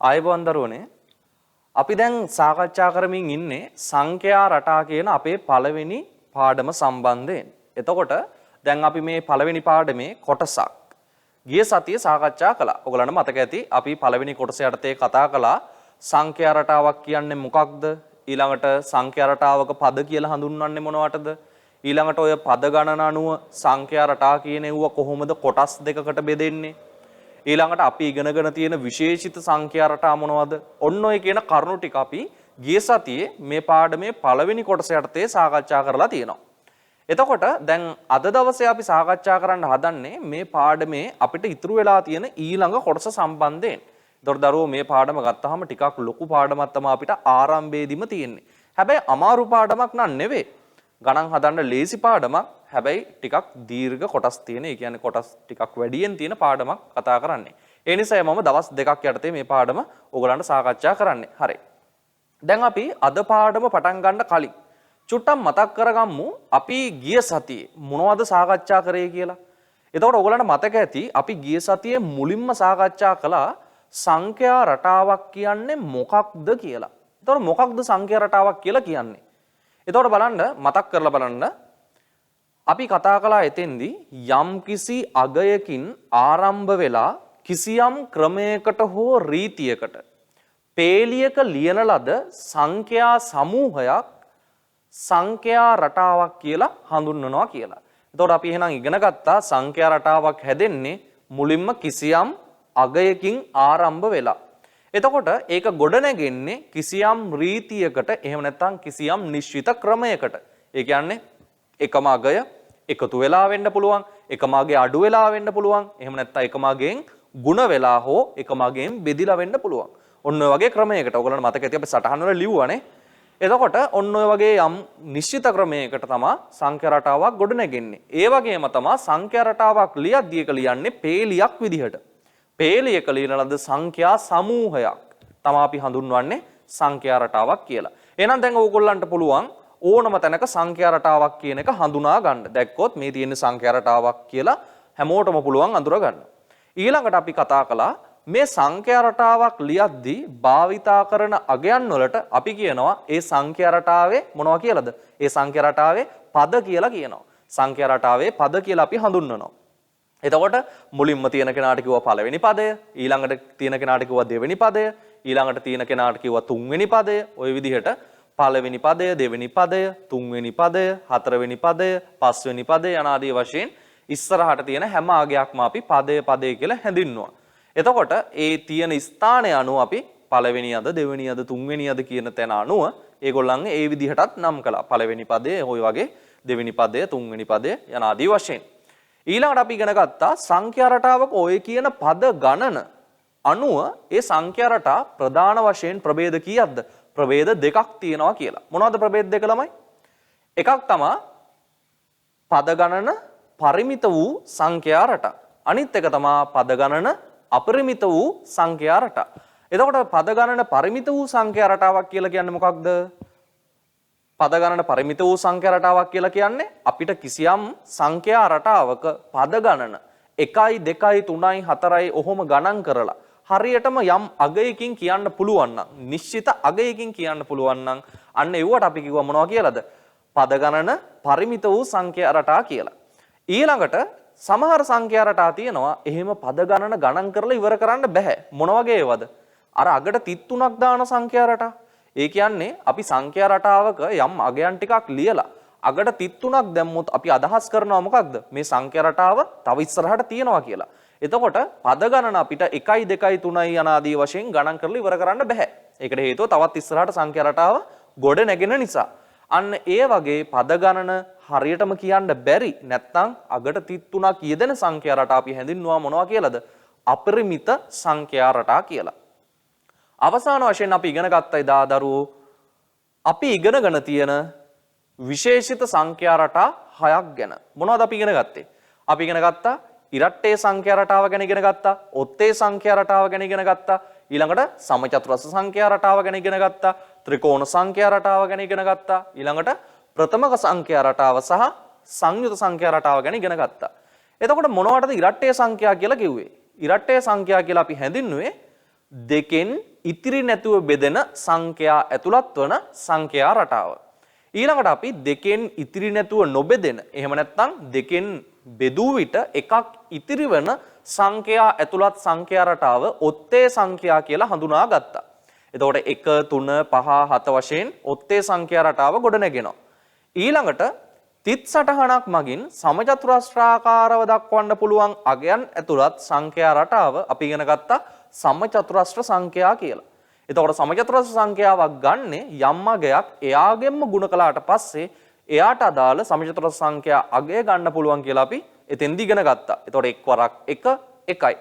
ආයුබෝවන් දරුවනේ අපි දැන් සාකච්ඡා කරමින් ඉන්නේ සංඛ්‍යා රටා කියන අපේ පළවෙනි පාඩම සම්බන්ධයෙන්. එතකොට දැන් අපි මේ පළවෙනි පාඩමේ කොටසක් ගිය සතියේ සාකච්ඡා කළා. ඔයගලන්ට මතක ඇති අපි පළවෙනි කොටස යටතේ කතා කළා සංඛ්‍යා රටාවක් කියන්නේ මොකක්ද? ඊළඟට සංඛ්‍යා රටාවක පද කියලා හඳුන්වන්නේ මොනවටද? ඊළඟට ඔය පද ගණන අනුව සංඛ්‍යා රටා කියන ඒවා කොහොමද කොටස් දෙකකට බෙදෙන්නේ? ඊළඟට අපි ඉගෙනගෙන තියෙන විශේෂිත සංඛ්‍යා රටා මොනවද? ඔන්න ඔය කියන කරුණු ටික අපි ගිය සතියේ මේ පාඩමේ පළවෙනි කොටස යටතේ සාකච්ඡා කරලා තියෙනවා. එතකොට දැන් අද දවසේ අපි සාකච්ඡා කරන්න හදන්නේ මේ පාඩමේ අපිට ඉතුරු වෙලා තියෙන ඊළඟ කොටස සම්බන්ධයෙන්. ඒතකොට දරුවෝ මේ පාඩම ගත්තාම ටිකක් ලොකු පාඩමක් තමයි අපිට ආරම්භයේදීම තියෙන්නේ. හැබැයි අමාරු පාඩමක් නන් නෙවෙයි. ගණන් හදන්න ලේසි පාඩමක්. හැබැයි ටිකක් දීර්ඝ කොටස් තියෙන. ඒ කියන්නේ කොටස් ටිකක් වැඩියෙන් තියෙන පාඩමක් කතා කරන්නේ. ඒ නිසා මම දවස් දෙකක් යටතේ මේ පාඩම ඔයගලන්ට සාකච්ඡා කරන්නේ. හරි. දැන් අපි අද පාඩම පටන් ගන්න කලින් චුට්ටක් මතක් කරගමු අපි ගිය සතියේ මොනවද සාකච්ඡා කරේ කියලා. එතකොට ඔයගලන්ට මතක ඇති අපි ගිය සතියේ මුලින්ම සාකච්ඡා කළා සංඛ්‍යා රටාවක් කියන්නේ මොකක්ද කියලා. එතකොට මොකක්ද සංඛ්‍යා රටාවක් කියලා කියන්නේ? එතකොට බලන්න මතක් කරලා බලන්න අපි කතා කළා එතෙන්දී යම් කිසි අගයකින් ආරම්භ වෙලා කිසියම් ක්‍රමයකට හෝ රීතියකට පේලියක ලියන ලද සංඛ්‍යා සමූහයක් සංඛ්‍යා රටාවක් කියලා හඳුන්වනවා කියලා. එතකොට අපි එහෙනම් ඉගෙන ගත්තා සංඛ්‍යා රටාවක් හැදෙන්නේ මුලින්ම කිසියම් අගයකින් ආරම්භ වෙලා. එතකොට ඒක ගොඩනැගෙන්නේ කිසියම් රීතියකට එහෙම නැත්නම් කිසියම් නිශ්චිත ක්‍රමයකට. ඒ කියන්නේ එකම අගය එකතු වෙලා වෙන්න පුළුවන්, එකම අගය අඩු වෙලා වෙන්න පුළුවන්, එහෙම නැත්නම් එකම අගයෙන් ಗುಣ වෙලා හෝ එකම අගයෙන් බෙදිලා වෙන්න පුළුවන්. ඔන්න ඔය වගේ ක්‍රමයකට. ඔයගොල්ලන්ට මතක ඇති අපි සටහන් වල ලිව්වනේ. එතකොට ඔන්න ඔය වගේ යම් නිශ්චිත ක්‍රමයකට තමයි සංඛ්‍යා රටාවක් ගොඩනැගෙන්නේ. ඒ වගේම තමයි සංඛ්‍යා රටාවක් ලියද්දී එක ලියන්නේ පේලියක් විදිහට. පේලියක ලියන ලද සංඛ්‍යා සමූහයක් තමයි අපි හඳුන්වන්නේ සංඛ්‍යා රටාවක් කියලා. එහෙනම් දැන් ඕගොල්ලන්ට පුළුවන් ඕනම තැනක සංඛ්‍යා රටාවක් කියන එක හඳුනා ගන්න. දැක්කොත් මේ තියෙන සංඛ්‍යා රටාවක් කියලා හැමෝටම පුළුවන් අඳුර ගන්න. ඊළඟට අපි කතා කළා මේ සංඛ්‍යා රටාවක් ලියද්දී භාවිතා කරන අගයන් වලට අපි කියනවා ඒ සංඛ්‍යා රටාවේ මොනවා කියලාද? ඒ සංඛ්‍යා රටාවේ පද කියලා කියනවා. සංඛ්‍යා රටාවේ පද කියලා අපි හඳුන්වනවා. එතකොට මුලින්ම තියෙන කෙනාට කිව්වා පළවෙනි පදය, ඊළඟට තියෙන කෙනාට කිව්වා දෙවෙනි පදය, ඊළඟට තියෙන කෙනාට කිව්වා තුන්වෙනි පදය. ওই විදිහට පළවෙනි පදය, දෙවෙනි පදය, තුන්වෙනි පදය, හතරවෙනි පදය, පස්වෙනි පදය යන ආදී වශයෙන් ඉස්සරහට තියෙන හැම අගයක්ම අපි පදය කියලා හැඳින්වුවා. එතකොට ඒ තියෙන ස්ථානය අනුව අපි පළවෙනි අද, දෙවෙනි අද, තුන්වෙනි අද කියන තැන අනුව ඒගොල්ලන්ගේ ඒ විදිහටත් නම් කළා. පළවෙනි පදය ওই වගේ, දෙවෙනි පදය, තුන්වෙනි පදය යන ආදී වශයෙන්. ඊළඟට අපි ඉගෙන ගත්තා සංඛ්‍යා රටාවක ඔය කියන පද ගණන අනුව ඒ සංඛ්‍යා රටා ප්‍රධාන වශයෙන් ප්‍රභේද කීයක්ද? ප්‍රභේද දෙකක් තියෙනවා කියලා. මොනවද ප්‍රභේද දෙක ළමයි? එකක් තමයි පද ගණන පරිමිත වූ සංඛ්‍යා රටා. අනිත් එක තමයි පද ගණන අපරිමිත වූ සංඛ්‍යා රටා. එතකොට පද ගණන පරිමිත වූ සංඛ්‍යා රටාවක් කියලා කියන්නේ මොකක්ද? පද ගණන පරිමිත වූ සංඛ්‍යා රටාවක් කියලා කියන්නේ අපිට කිසියම් සංඛ්‍යා රටාවක පද ගණන 1 2 3 4 ඔහොම ගණන් කරලා හරියටම යම් අගයකින් කියන්න පුළුවන් නම්, නිශ්චිත අගයකින් කියන්න පුළුවන් නම් අන්න ඒවට අපි කිව්වා මොනවා කියලාද? පද ගණන පරිමිත වූ සංඛ්‍යා රටා කියලා. ඊළඟට සමහර සංඛ්‍යා රටා තියෙනවා එහෙම පද ගණන ගණන් කරලා ඉවර කරන්න බෑ. මොන වගේ ඒවද? අර අගට 33ක් දාන සංඛ්‍යා රටා. ඒ කියන්නේ අපි සංඛ්‍යා රටාවක යම් අගයන් ටිකක් ලියලා අගට 33ක් දැම්මොත් අපි අදහස් කරනවා මොකක්ද? මේ සංඛ්‍යා රටාව තව ඉස්සරහට තියෙනවා කියලා. එතකොට පද ගණන අපිට 1 2 3 යන ආදී වශයෙන් ගණන් කරලා ඉවර කරන්න බෑ. ඒකට හේතුව තවත් ඉස්සරහට සංඛ්‍යා රටාව ගොඩ නැගෙන නිසා. අන්න ඒ වගේ පද ගණන හරියටම කියන්න බැරි නැත්නම් අගට 33ක් යෙදෙන සංඛ්‍යා රටා අපි හැඳින්වුවා මොනවා කියලාද? අපරිමිත සංඛ්‍යා රටා කියලා. අවසාන වශයෙන් අපි ඉගෙන ගත්තා එදා දරුවෝ අපි ඉගෙනගෙන තියෙන විශේෂිත සංඛ්‍යා රටා 6ක් ගැන. මොනවද අපි ඉගෙන ගත්තේ? අපි ඉගෙන ගත්තා ඉරට්ටේ සංඛ්‍යා රටාව ගැන ඉගෙන ගත්තා, ඔත්තේ සංඛ්‍යා රටාව ගැන ඉගෙන ගත්තා, ඊළඟට සමචතුරස්‍ර සංඛ්‍යා රටාව ගැන ඉගෙන ගත්තා, ත්‍රිකෝණ සංඛ්‍යා රටාව ගැන ඉගෙන ගත්තා, ඊළඟට ප්‍රථමක සංඛ්‍යා රටාව සහ සංයුත සංඛ්‍යා රටාව ගැන ඉගෙන ගත්තා. එතකොට මොනවටද ඉරට්ටේ සංඛ්‍යා කියලා කිව්වේ? ඉරට්ටේ සංඛ්‍යා කියලා අපි හැඳින්නුවේ දෙකෙන් ඉතිරි නැතුව බෙදෙන සංඛ්‍යා ඇතුළත් වන සංඛ්‍යා රටාව. ඊළඟට අපි දෙකෙන් ඉතිරි නැතුව නොබෙදෙන එහෙම නැත්නම් දෙකෙන් බෙදූ විට එකක් ඉතිරි වෙන සංඛ්‍යා ඇතුළත් සංඛ්‍යා රටාව ඔත්තේ සංඛ්‍යා කියලා හඳුනා ගත්තා. එතකොට 1 3 5 7 වශයෙන් ඔත්තේ සංඛ්‍යා රටාව ගොඩනගෙනවා. ඊළඟට තිත් සටහනක් මගින් සමචතුරස්‍රාකාරව දක්වන්න පුළුවන් අගයන් ඇතුළත් සංඛ්‍යා රටාව අපි ඉගෙන ගත්තා සමචතුරස්‍ර සංඛ්‍යා කියලා. එතකොට සමචතුරස්‍ර සංඛ්‍යාවක් ගන්නෙ යම් අගයක් එයාගෙන්ම ගුණ කළාට පස්සේ එයාට අදාළ සමචතුරස්‍ර සංඛ්‍යා අගය ගන්න පුළුවන් කියලා අපි එතෙන්දි ඉගෙන ගත්තා. එතකොට එක් වරක් 1 1යි.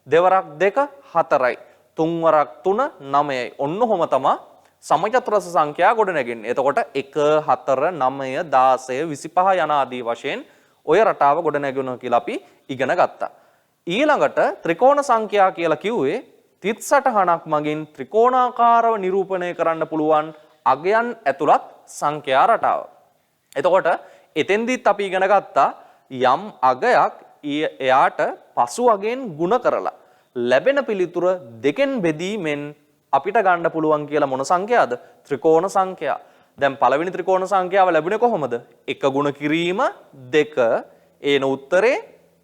දෙවරක් 2 4යි. තුන් වරක් 3 9යි. ඔන්න ඔහොම තමයි සමචතුරස්‍ර සංඛ්‍යා ගොඩනැගෙන්නේ. එතකොට 1 4 9 16 25 යන ආදී වශයෙන් ඔය රටාව ගොඩනැගෙනවා කියලා අපි ඉගෙන ගත්තා. ඊළඟට ත්‍රිකෝණ සංඛ්‍යා කියලා කිව්වේ තිත් සටහනක් මගින් ත්‍රිකෝණාකාරව නිරූපණය කරන්න පුළුවන් අගයන් ඇතුළත් සංඛ්‍යා රටාව. එතකොට එතෙන්දිත් අපි ඉගෙන ගත්තා යම් අගයක් එයාට පසු අගයෙන් ಗುಣ කරලා ලැබෙන පිළිතුර දෙකෙන් බෙදීමෙන් අපිට ගන්න පුළුවන් කියලා මොන සංඛ්‍යාවද? ත්‍රිකෝණ සංඛ්‍යා. දැන් පළවෙනි ත්‍රිකෝණ සංඛ්‍යාව ලැබුණේ කොහොමද? 1 ගුණ කිරීම 2 ඒන උත්තරේ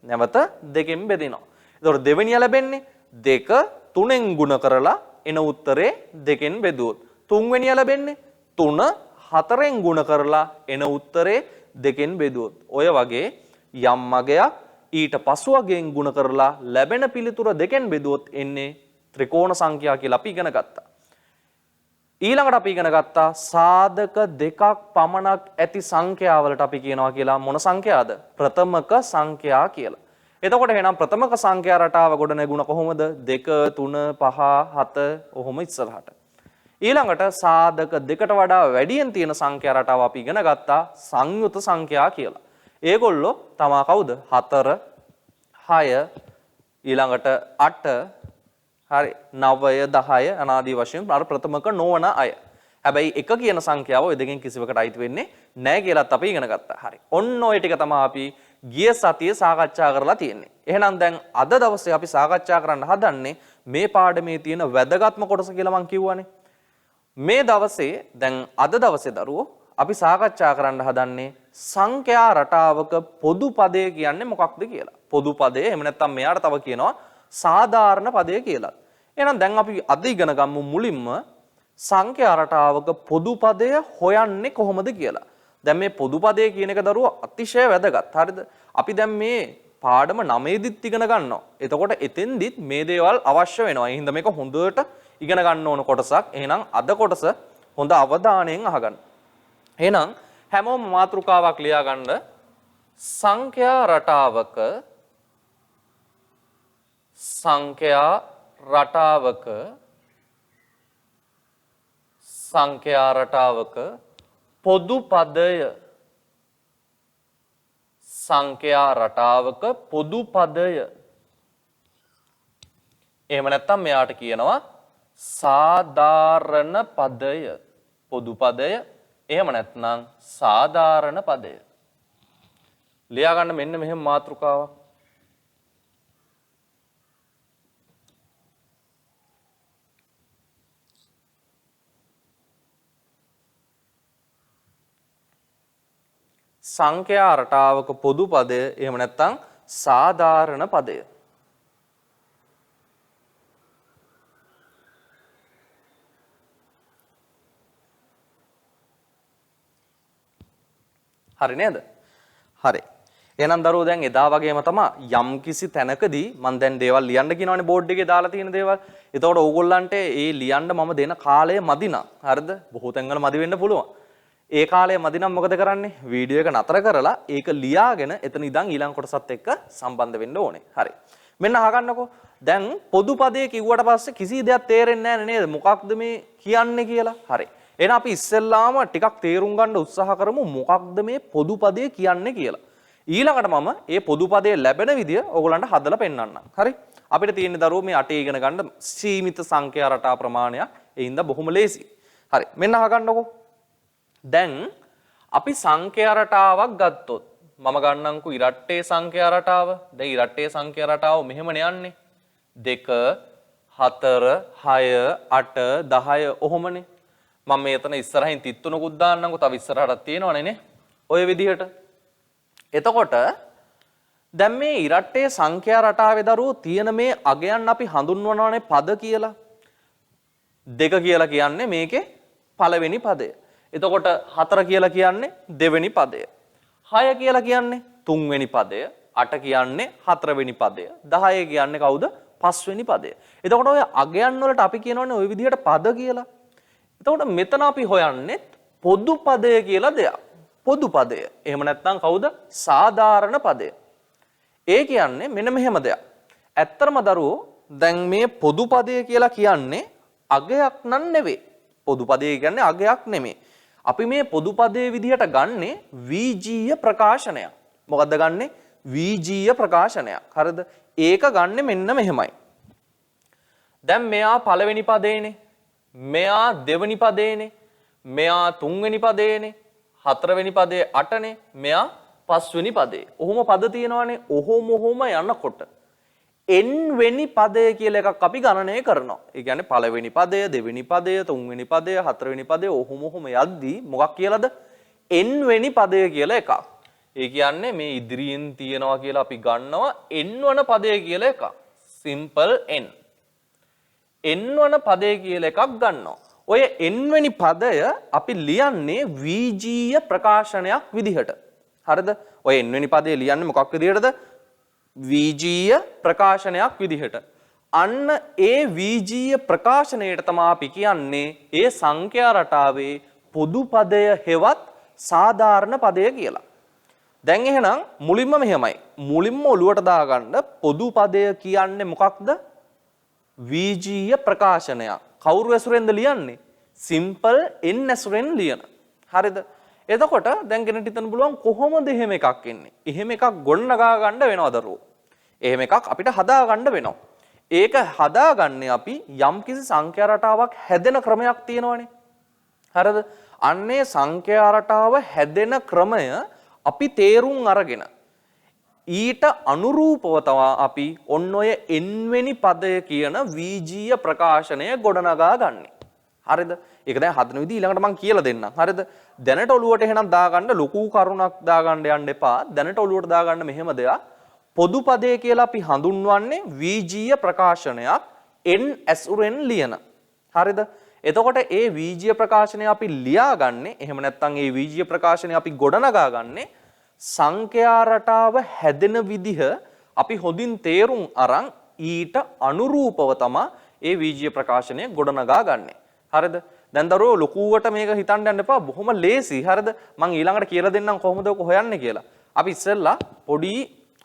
නැවත දෙකෙන් බෙදෙනවා. එතකොට දෙවෙනිය ලැබෙන්නේ 2 3ෙන් ගුණ කරලා එන උත්තරේ දෙකෙන් බෙදුවොත්. තුන්වෙනිය ලැබෙන්නේ 3 4ෙන් ගුණ කරලා එන උත්තරේ දෙකෙන් බෙදුවොත්. ඔය වගේ යම් අගයක් ඊට පසු අගයෙන් ගුණ කරලා ලැබෙන පිළිතුර දෙකෙන් බෙදුවොත් එන්නේ ත්‍රිකෝණ සංඛ්‍යා කියලා අපි ඉගෙන ගත්තා. ඊළඟට අපි ඉගෙන ගත්තා සාධක දෙකක් පමණක් ඇති සංඛ්‍යාවලට අපි කියනවා කියලා මොන සංඛ්‍යාවද? ප්‍රථමක සංඛ්‍යා කියලා. එතකොට එහෙනම් ප්‍රථමක සංඛ්‍යා රටාව ගොඩ නැගුණ කොහොමද? 2 3 5 7 ඔහොම ඉස්සරහට. ඊළඟට සාධක දෙකට වඩා වැඩියෙන් තියෙන සංඛ්‍යා රටාව අපි ඉගෙන ගත්තා සංයුත සංඛ්‍යා කියලා. ඒගොල්ලෝ තමා කවුද? 4 6 ඊළඟට 8 හරි 9 10 අනාදී වශයෙන් අර ප්‍රථමක නොවන අය. හැබැයි එක කියන සංඛ්‍යාව ඔය දෙකෙන් කිසිවකට අයිති වෙන්නේ නැහැ කියලාත් අපි ඉගෙන ගත්තා. හරි. ඔන්න ඔය ටික තමයි අපි ගිය සතියේ සාකච්ඡා කරලා තියෙන්නේ. එහෙනම් දැන් අද දවසේ අපි සාකච්ඡා කරන්න හදන්නේ මේ පාඩමේ තියෙන වැදගත්ම කොටස කියලා මම කිව්වනේ. මේ දවසේ දැන් අද දවසේ දරුවෝ අපි සාකච්ඡා කරන්න හදන්නේ සංඛ්‍යා රටාවක පොදු පදය කියන්නේ මොකක්ද කියලා. පොදු පදය එහෙම නැත්නම් මෙයාට තව කියනවා සාධාරණ පදය කියලා. එහෙනම් දැන් අපි අද ඉගෙන ගමු මුලින්ම සංඛ්‍යා රටාවක පොදු පදය හොයන්නේ කොහොමද කියලා. දැන් මේ පොදු පදය කියන එක දරුවෝ අතිශය වැදගත්. හරිද? අපි දැන් මේ පාඩම 9 ඉගෙන ගන්නවා. එතකොට එතෙන්දිත් මේ දේවල් අවශ්‍ය වෙනවා. ඒ හින්දා මේක හොඳට ඉගෙන ගන්න ඕන කොටසක්. එහෙනම් අද කොටස හොඳ අවධානයෙන් අහගන්න. එහෙනම් හැමෝම මාතෘකාවක් ලියා ගන්න. සංඛ්‍යා රටාවක පොදු පදය. සංඛ්‍යා රටාවක පොදු පදය. එහෙම නැත්නම් මෙයාට කියනවා සාධාරණ පදය. පොදු පදය එහෙම නැත්නම් සාධාරණ පදය. ලියා ගන්න මෙන්න මෙහෙම මාතෘකාවක්. සංඛ්‍යා රටාවක පොදු පදය එහෙම නැත්නම් සාධාරණ පදය. හරි නේද? හරි. එහෙනම් දරුවෝ දැන් එදා වගේම තමයි යම් කිසි තැනකදී මම දැන් දේවල් ලියන්න කියනවානේ බෝඩ් එකේ දාලා තියෙන දේවල්. එතකොට ඕගොල්ලන්ට ඒ ලියන්න මම දෙන කාලය මදි නම් හරිද? බොහෝ තැන්වල මදි වෙන්න පුළුවන්. ඒ කාලය මදි නම් මොකද කරන්නේ? වීඩියෝ එක නතර කරලා ඒක ලියාගෙන එතන ඉඳන් ඊළඟ කොටසත් එක්ක සම්බන්ධ වෙන්න ඕනේ. හරි. මෙන්න අහගන්නකෝ. දැන් පොදු පදේ කිව්වට පස්සේ කිසි දෙයක් තේරෙන්නේ නැහැ නේද? මොකක්ද මේ කියන්නේ කියලා. හරි. එහෙනම් අපි ඉස්සෙල්ලාම ටිකක් තේරුම් ගන්න උත්සාහ කරමු මොකක්ද මේ පොදු පදේ කියන්නේ කියලා. ඊළඟට මම මේ පොදු පදේ ලැබෙන විදිය ඕගොල්ලන්ට හදලා පෙන්නන්නම්. හරි? අපිට තියෙන දරුවෝ මේ 8 ඉගෙන ගන්න සීමිත සංඛ්‍යා රටා ප්‍රමාණයක්. ඒ හින්දා බොහොම ලේසි. හරි. මෙන්න අහගන්නකෝ. දැන් අපි සංඛ්‍යා රටාවක් ගත්තොත් මම ගන්නම්කෝ ඉරට්ටේ සංඛ්‍යා රටාව. දැන් ඉරට්ටේ සංඛ්‍යා රටාව මෙහෙමනේ යන්නේ. 2 4 6 8 10 ඔහොමනේ. මම මෙතන ඉස්සරහින් 33කුත් දාන්නම්කෝ. තව ඉස්සරහටත් තියෙනවනේ නේ. ඔය විදිහට. එතකොට දැන් මේ ඉරට්ටේ සංඛ්‍යා රටාවේ දරුවෝ තියෙන මේ අගයන් අපි හඳුන්වනවානේ පද කියලා. 2 කියලා කියන්නේ මේකේ පළවෙනි පදය. එතකොට 4 කියලා කියන්නේ දෙවෙනි පදය. 6 කියලා කියන්නේ තුන්වෙනි පදය. 8 කියන්නේ හතරවෙනි පදය. 10 කියන්නේ කවුද? පස්වෙනි පදය. එතකොට ඔය අගයන් වලට අපි කියනවනේ ওই විදිහට පද කියලා. එතකොට මෙතන අපි හොයන්නේ පොදු පදය කියලා දෙයක්. පොදු පදය. එහෙම නැත්නම් කවුද? සාධාරණ පදය. ඒ කියන්නේ මෙන්න මෙහෙම දෙයක්. ඇත්තරම දරුවෝ දැන් මේ පොදු පදය කියලා කියන්නේ අගයක් නන් නෙවෙයි. පොදු පදය කියන්නේ අගයක් නෙමෙයි. අපි මේ පොදු පදයේ විදිහට ගන්නෙ වීජීය ප්‍රකාශනයක්. මොකද්ද ගන්නෙ? වීජීය ප්‍රකාශනයක්. හරිද? ඒක ගන්නෙ මෙන්න මෙහෙමයි. දැන් මෙයා පළවෙනි පදේනේ. මෙයා දෙවෙනි පදේනේ. මෙයා තුන්වෙනි පදේනේ. හතරවෙනි පදේ 8නේ. මෙයා පස්වෙනි පදේ. ඔහොම පද තියෙනවානේ. ඔහොම යනකොට n වෙනි පදය කියලා එකක් අපි ගණනය කරනවා. ඒ කියන්නේ පළවෙනි පදය, දෙවෙනි පදය, තුන්වෙනි පදය, හතරවෙනි පදය ඔහොම යද්දී මොකක් කියලාද? n වෙනි පදය කියලා එකක්. ඒ කියන්නේ මේ ඉදිරියෙන් තියනවා කියලා අපි ගන්නවා n වන පදය කියලා එකක්. simple n. n වන පදය කියලා එකක් ගන්නවා. ඔය n වෙනි පදය අපි ලියන්නේ වීජීය ප්‍රකාශනයක් විදිහට. හරිද? ඔය n වෙනි පදේ ලියන්නේ මොකක් විදිහටද? වීජීය ප්‍රකාශනයක් විදිහට. අන්න ඒ වීජීය ප්‍රකාශනයට තමයි අපි කියන්නේ ඒ සංඛ්‍යා රටාවේ පොදු පදය හෙවත් සාධාරණ පදය කියලා. දැන් එහෙනම් මුලින්ම මෙහෙමයි. මුලින්ම ඔලුවට දාගන්න පොදු පදය කියන්නේ මොකක්ද? වීජීය ප්‍රකාශනයක්. කවුරු ඇසුරෙන්ද ලියන්නේ? simple n ඇසුරෙන් ලියන. හරිද? එතකොට දැන් කෙනෙක්ට හිතන්න පුළුවන් කොහොමද එහෙම එකක් එන්නේ? එහෙම එකක් ගොඩනගා ගන්න වෙනවද දරුවෝ? එහෙම එකක් අපිට හදා ගන්න වෙනවා. ඒක හදාගන්නේ අපි යම්කිසි සංඛ්‍යා රටාවක් හැදෙන ක්‍රමයක් තියෙනවනේ. හරිද? අන්නේ සංඛ්‍යා රටාව හැදෙන ක්‍රමය අපි තේරුම් අරගෙන ඊට අනුරූපව තමයි අපි ඔන්න ඔය n වෙනි පදය කියන වීජීය ප්‍රකාශනය ගොඩනගා ගන්නෙ. හරිද? ඒක දැන් හදන විදිහ ඊළඟට මම කියලා දෙන්නම්. හරිද? දැනට ඔලුවට එහෙනම් දාගන්න ලොකු කරුණක් දාගන්න යන්න එපා. දැනට ඔලුවට දාගන්න මෙහෙම දෙයක්. පොදු පදය කියලා අපි හඳුන්වන්නේ වීජීය ප්‍රකාශනයක් n ඇසුරෙන් ලියන. හරිද? එතකොට ඒ වීජීය ප්‍රකාශනය අපි ලියාගන්නේ එහෙම නැත්නම් ඒ වීජීය ප්‍රකාශනය අපි ගොඩනගාගන්නේ සංඛ්‍යා රටාව හැදෙන විදිහ අපි හොඳින් තේරුම් අරන් ඊට අනුරූපව තමයි ඒ වීජීය ප්‍රකාශනය ගොඩනගා ගන්නෙ. හරිද? දැන් දරුවෝ ලොකුවට මේක හිතන්න යන්න එපා. බොහොම ලේසි. හරිද? මම ඊළඟට කියලා දෙන්නම් කොහොමද ඔක හොයන්නේ කියලා. අපි ඉස්සෙල්ලා පොඩි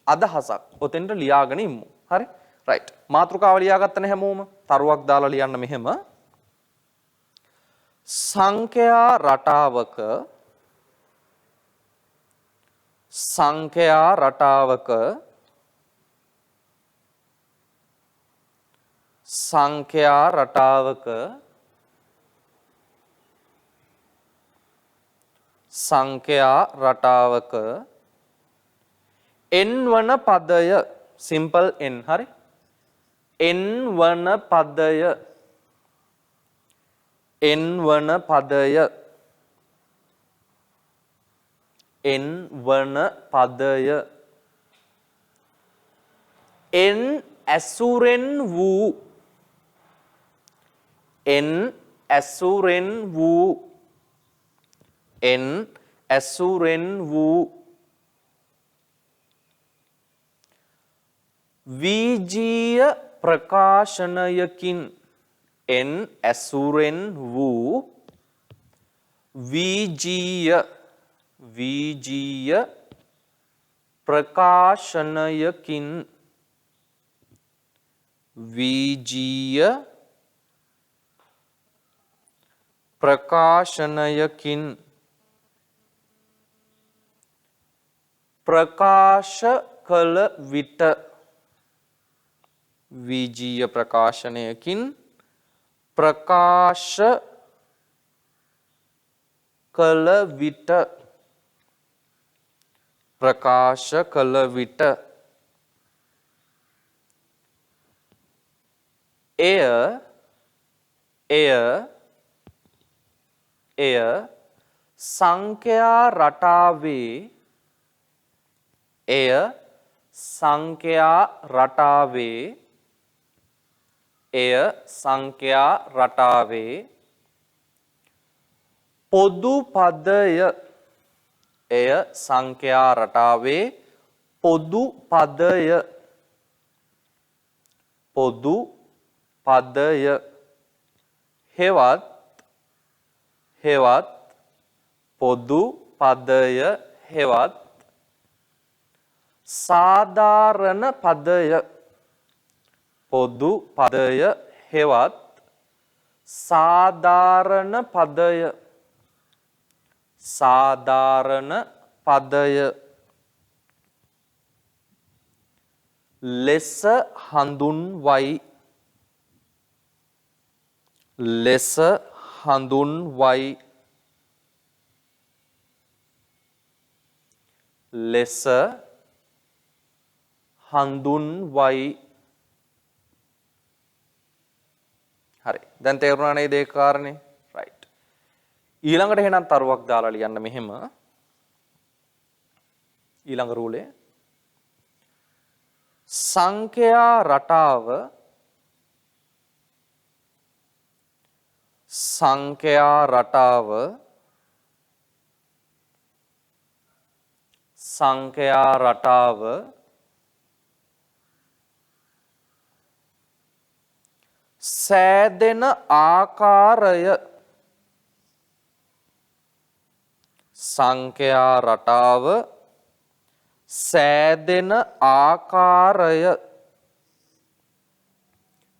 අදහසක් ඔතෙන්ට ලියාගෙන ඉමු. හරි? රයිට්. මාතෘකාව ලියාගත්තනේ හැමෝම. තරුවක් දාලා ලියන්න මෙහෙම. සංඛ්‍යා රටාවක n වන පදය simple n. හරි? n වන පදය n වන පදය n ඇසුරෙන් වූ වීජීය ප්‍රකාශනයකින් n ඇසුරෙන් වූ වීජීය ප්‍රකාශනයකින් ප්‍රකාශ කළ විට වීජීය ප්‍රකාශනයකින් ප්‍රකාශ කළ විට එය සංඛ්‍යා රටාවේ පොදු පදය හෙවත් සාධාරණ පදය ලෙස හඳුන්වයි. හරි. දැන් තේරුණා නේද ඒ කාරණේ? රයිට්. ඊළඟට එහෙනම් තරුවක් දාලා ලියන්න මෙහෙම. ඊළඟ රූලේ සංඛ්‍යා රටාව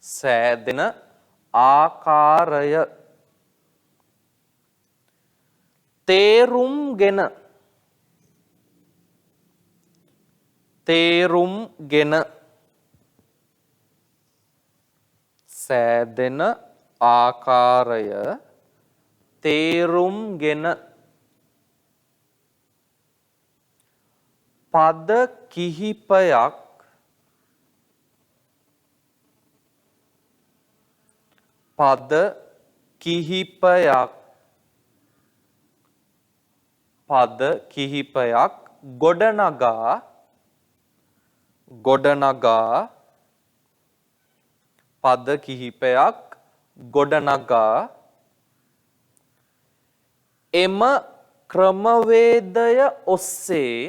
සෑදෙන ආකාරය තේරුම්ගෙන සෑදෙන ආකාරය තේරුම්ගෙන පද කිහිපයක් ගොඩනගා එම ක්‍රමවේදය ඔස්සේ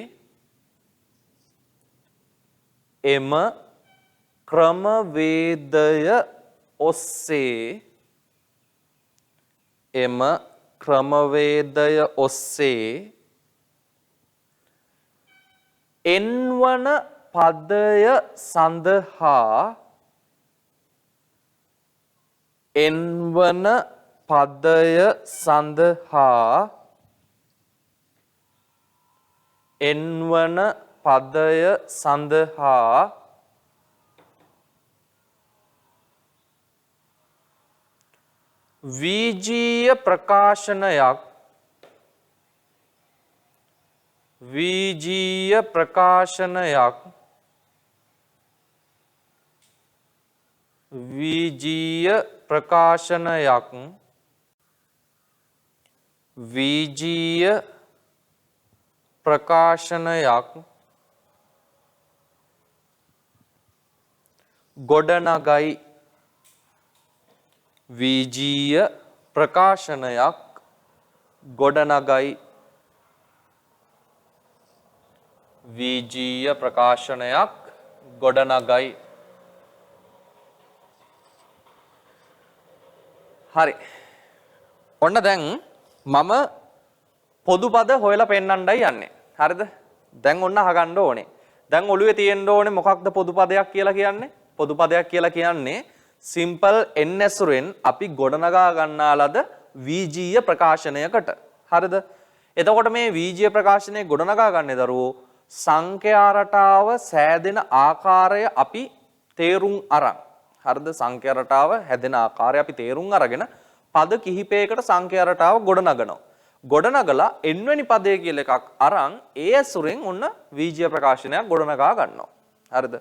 එන්වන පදය සඳහා වීජීය ප්‍රකාශනයක් ගොඩනගයි. හරි. ඔන්න දැන් මම පොදු පද හොයලා පෙන්නන්නයි යන්නේ. හරිද? දැන් ඔන්න අහගන්න ඕනේ. දැන් ඔළුවේ තියෙන්න ඕනේ මොකක්ද පොදු පදයක් කියලා කියන්නේ? පොදු පදයක් කියලා කියන්නේ සිම්පල් n ඇසුරෙන් අපි ගොඩනගා ගන්නා ලද වීජීය ප්‍රකාශනයකට. හරිද? එතකොට මේ වීජීය ප්‍රකාශනය ගොඩනගා ගන්නේ දරුවෝ සංඛ්‍යා රටාව සෑදෙන ආකාරය අපි තේරුම් අරන්. හරිද? සංඛ්‍යා රටාව හැදෙන ආකාරය අපි තේරුම් අරගෙන පද කිහිපයකට සංඛ්‍යා රටාව ගොඩනගනවා. ගොඩනගලා n වෙනි පදය කියලා එකක් අරන් ඒ ඇසුරෙන් ඔන්න වීජීය ප්‍රකාශනයක් ගොඩනගා ගන්නවා. හරිද?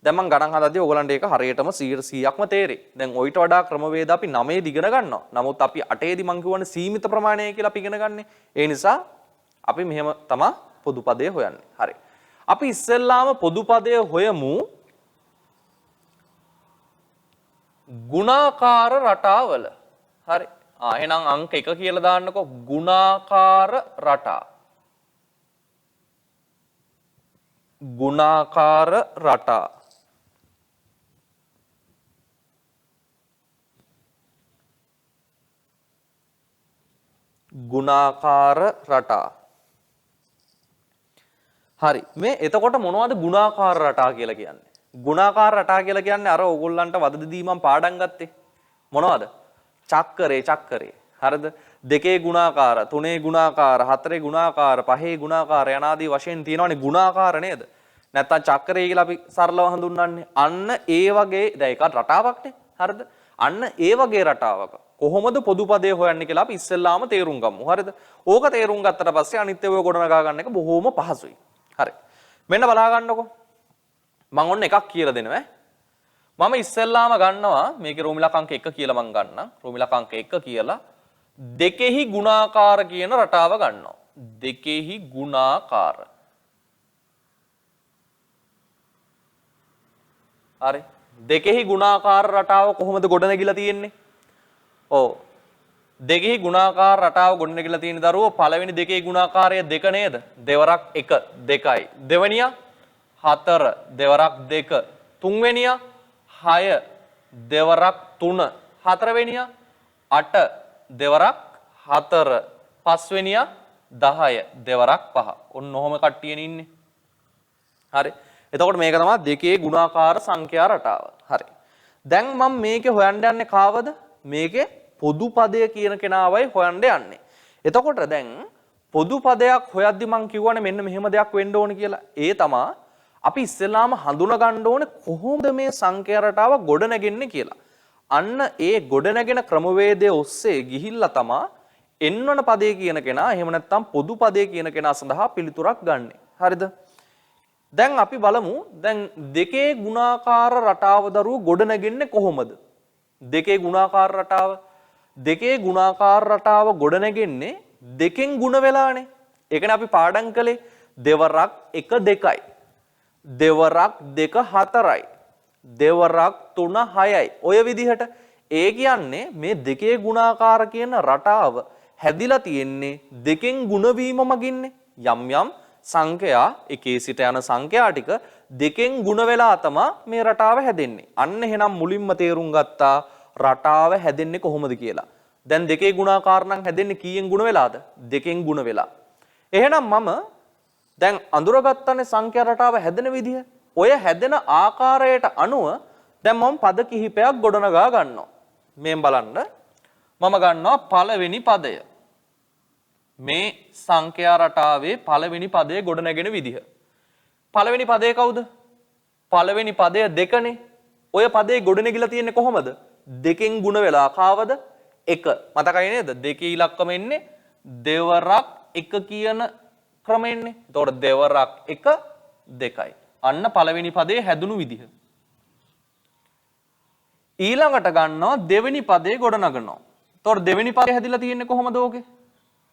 දැන් මම ගණන් හදද්දී ඕගලන්ට ඒක හරියටම 100%ක්ම තේරෙයි. දැන් ඔයිට වඩා ක්‍රමවේද අපි 9 දී ඉගෙන ගන්නවා. නමුත් අපි 8 දී මම කියවනේ සීමිත ප්‍රමාණය කියලා අපි ඉගෙන ගන්නෙ. ඒ නිසා අපි මෙහෙම තමයි පොදු පදය හොයන්නේ. හරි. අපි ඉස්සෙල්ලාම පොදු පදය හොයමු ගුණාකාර රටාවල. හරි. එහෙනම් අංක 1 කියලා දාන්නකෝ ගුණාකාර රටා. ගුණාකාර රටා. ගුණාකාර රටා. හරි. මේ එතකොට මොනවද ගුණාකාර රටා කියලා කියන්නේ? ගුණාකාර රටා කියලා කියන්නේ අර ඕගොල්ලන්ට වදදී මම පාඩම් ගත්තේ. මොනවද? චක්කරේ. හරිද? දෙකේ ගුණාකාර, තුනේ ගුණාකාර, හතරේ ගුණාකාර, පහේ ගුණාකාර යනාදී වශයෙන් තියෙනවනේ ගුණාකාර නේද? නැත්තම් චක්කරේ කියලා අපි සරලව හඳුන්වන්නේ. අන්න ඒ වගේ දැන් ඒක රටාවක්නේ. හරිද? අන්න ඒ වගේ රටාවක කොහොමද පොදු පදේ හොයන්නේ කියලා අපි ඉස්සෙල්ලාම තේරුම් ගමු. හරිද? ඕක තේරුම් ගත්තට පස්සේ අනිත් ඒවා ගොඩනගා ගන්න එක බොහොම පහසුයි. හරි. මෙන්න බලා ගන්නකො. මම ඔන්න එකක් කියලා දෙනවා. මම ඉස්සෙල්ලාම ගන්නවා මේකේ රෝමිලක අංක 1 කියලා මම ගන්නම්. රෝමිලක අංක 1 කියලා දෙකෙහි ගුණාකාර කියන රටාව ගන්නවා. දෙකෙහි ගුණාකාර. හරි. දෙකෙහි ගුණාකාර රටාව කොහොමද ගොඩනැගිලා තියෙන්නේ? ඔව්. දෙකෙහි ගුණාකාර රටාව ගොඩනැගිලා තියෙන දරුවෝ පළවෙනි දෙකේ ගුණාකාරය 2 නේද? දෙවරක් 1 2යි. දෙවෙනියා 4 දෙවරක් 2 තුන්වෙනියා 6 දෙවරක් 3 හතරවෙනියා 8 දෙවරක් 4 පස්වෙනියා 10 දෙවරක් 5. ඔන්න ඔහොම කට්ටියනේ ඉන්නේ. හරි. එතකොට මේක තමයි දෙකේ ගුණාකාර සංඛ්‍යා රටාව. හරි. දැන් මම මේකේ හොයන්න යන්නේ කාවද? මේකේ පොදු පදය කියන කෙනාවයි හොයන්න යන්නේ. එතකොට දැන් පොදු පදයක් හොයද්දි මම කියවනේ මෙන්න මෙහෙම දෙයක් වෙන්න ඕන කියලා. ඒ තමයි අපි ඉස්සෙල්ලාම හඳුනා ගන්න ඕනේ කොහොමද මේ සංඛ්‍යා රටාව ගොඩනැගෙන්නේ කියලා. අන්න ඒ ගොඩනැගෙන ක්‍රමවේදයේ ඔස්සේ ගිහිල්ලා තමයි එන්වන පදේ කියන කෙනා එහෙම නැත්නම් පොදු පදේ කියන කෙනා සඳහා පිළිතුරක් ගන්නෙ. හරිද? දැන් අපි බලමු දැන් දෙකේ ගුණාකාර රටාව දරුවෝ ගොඩනැගෙන්නේ කොහොමද? දෙකේ ගුණාකාර රටාව ගොඩනැගෙන්නේ දෙකෙන් ගුණ වෙලානේ. ඒකනේ අපි පාඩම් කළේ දෙවරක් 1 2යි. දෙවරක් 2 4යි. දෙවරක් 3 6යි. ඔය විදිහට ඒ කියන්නේ මේ දෙකේ ගුණාකාර කියන රටාව හැදිලා තියෙන්නේ දෙකෙන් ගුණ වීම මගින්නේ. යම් යම් සංඛ්‍යා එකේ සිට යන සංඛ්‍යා ටික දෙකෙන් ගුණ වෙලා තමයි මේ රටාව හැදෙන්නේ. අන්න එහෙනම් මුලින්ම තේරුම් ගත්තා රටාව හැදෙන්නේ කොහොමද කියලා. දැන් දෙකේ ගුණාකාර නම් හැදෙන්නේ කීයෙන් ගුණ වෙලාද? දෙකෙන් ගුණ වෙලා. එහෙනම් මම දැන් අඳුරගත්තනේ සංඛ්‍යා රටාව හැදෙන විදිහ. ඔය හැදෙන ආකාරයට අනුව දැන් මම පද කිහිපයක් ගොඩනගා ගන්නවා. මෙන් බලන්න. මම ගන්නවා පළවෙනි පදය. මේ සංඛ්‍යා රටාවේ පළවෙනි පදයේ ගොඩනැගෙන විදිහ. පළවෙනි පදේ කවුද? පළවෙනි පදය 2නේ. ඔය පදේ ගොඩනැගිලා තියෙන්නේ කොහොමද? දෙකෙන් ගුණ වෙලා කාවද? 1. මතකයි නේද? දෙකේ ඉලක්කම එන්නේ දෙවරක් 1 කියන ක්‍රමෙන්නේ. එතකොට දෙවරක් 1 2යි. අන්න පළවෙනි පදේ හැදුණු විදිහ. ඊළඟට ගන්නවා දෙවෙනි පදේ ගොඩනගනවා. එතකොට දෙවෙනි පදේ හැදිලා තියෙන්නේ කොහොමද ඕකේ?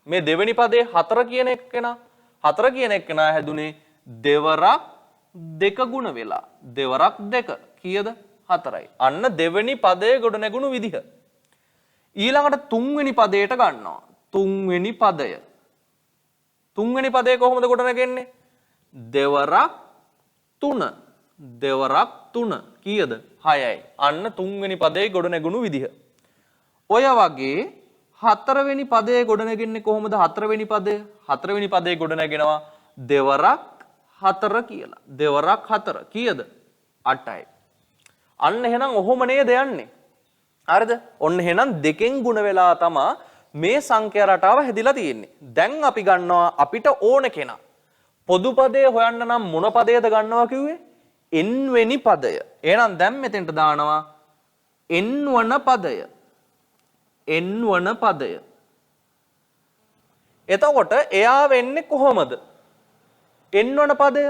මේ දෙවෙනි පදේ 4 කියන එක්කෙනා 4 කියන එක්කෙනා හැදුනේ දෙවරක් 2 ගුණ වෙලා. දෙවරක් 2 කීයද? 4යි. අන්න දෙවෙනි පදයේ ගොඩ නැගුණු විදිහ. ඊළඟට තුන්වෙනි පදයට ගන්නවා. තුන්වෙනි පදය. තුන්වෙනි පදය කොහොමද ගොඩ නැගෙන්නේ? දෙවරක් 3. දෙවරක් 3 කීයද? 6යි. අන්න තුන්වෙනි පදයේ ගොඩ නැගුණු විදිහ. ඔය වගේ හතරවෙනි පදයේ ගොඩ නැගෙන්නේ කොහොමද? හතරවෙනි පදය. හතරවෙනි පදයේ ගොඩ නැගෙනවා දෙවරක් 4 කියලා. දෙවරක් 4 කීයද? 8යි. අන්න එහෙනම් ඔහොම නේද යන්නේ. හරිද? ඔන්න එහෙනම් දෙකෙන් ගුණ වෙලා තමයි මේ සංඛ්‍යා රටාව හැදිලා තියෙන්නේ. දැන් අපි ගන්නවා අපිට ඕන කෙනා. පොදු පදේ හොයන්න නම් මොන පදයද ගන්නවා කිව්වේ? n වෙනි පදය. එහෙනම් දැන් මෙතෙන්ට දානවා n වන පදය. n වන පදය. එතකොට එයා වෙන්නේ කොහොමද? n වන පදය.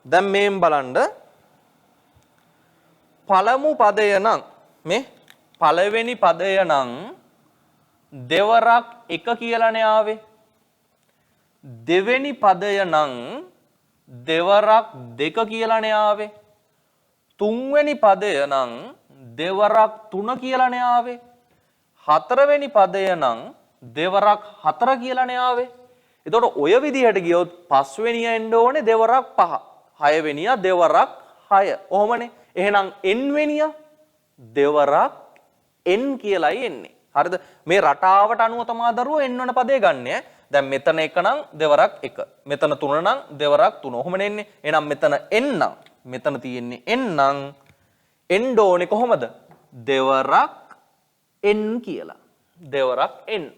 දැන් මේන් බලන්න පළමු පදය නම් මේ පළවෙනි පදය නම් දෙවරක් එක කියලානේ ආවේ. දෙවෙනි පදය නම් දෙවරක් දෙක කියලානේ ආවේ. තුන්වෙනි පදය නම් දෙවරක් තුන කියලානේ ආවේ. හතරවෙනි පදය නම් දෙවරක් හතර කියලානේ ආවේ. එතකොට ඔය විදිහට ගියොත් පස්වෙනිය එන්න ඕනේ දෙවරක් පහ. හයවෙනිය දෙවරක් හය. ඔහොමනේ. එහෙනම් n වෙනිය දෙවරක් n කියලායි එන්නේ. හරිද? මේ රටාවට අනුව තමයි දරුවෝ n වන පදේ ගන්න. දැන් මෙතන එක නම් දෙවරක් එක. මෙතන තුන නම් දෙවරක් තුන. ඔහොමනේ එන්නේ. එහෙනම් මෙතන n නම් මෙතන තියෙන්නේ n නම් එන්න ඕනේ කොහොමද? දෙවරක් n කියලා. දෙවරක් n.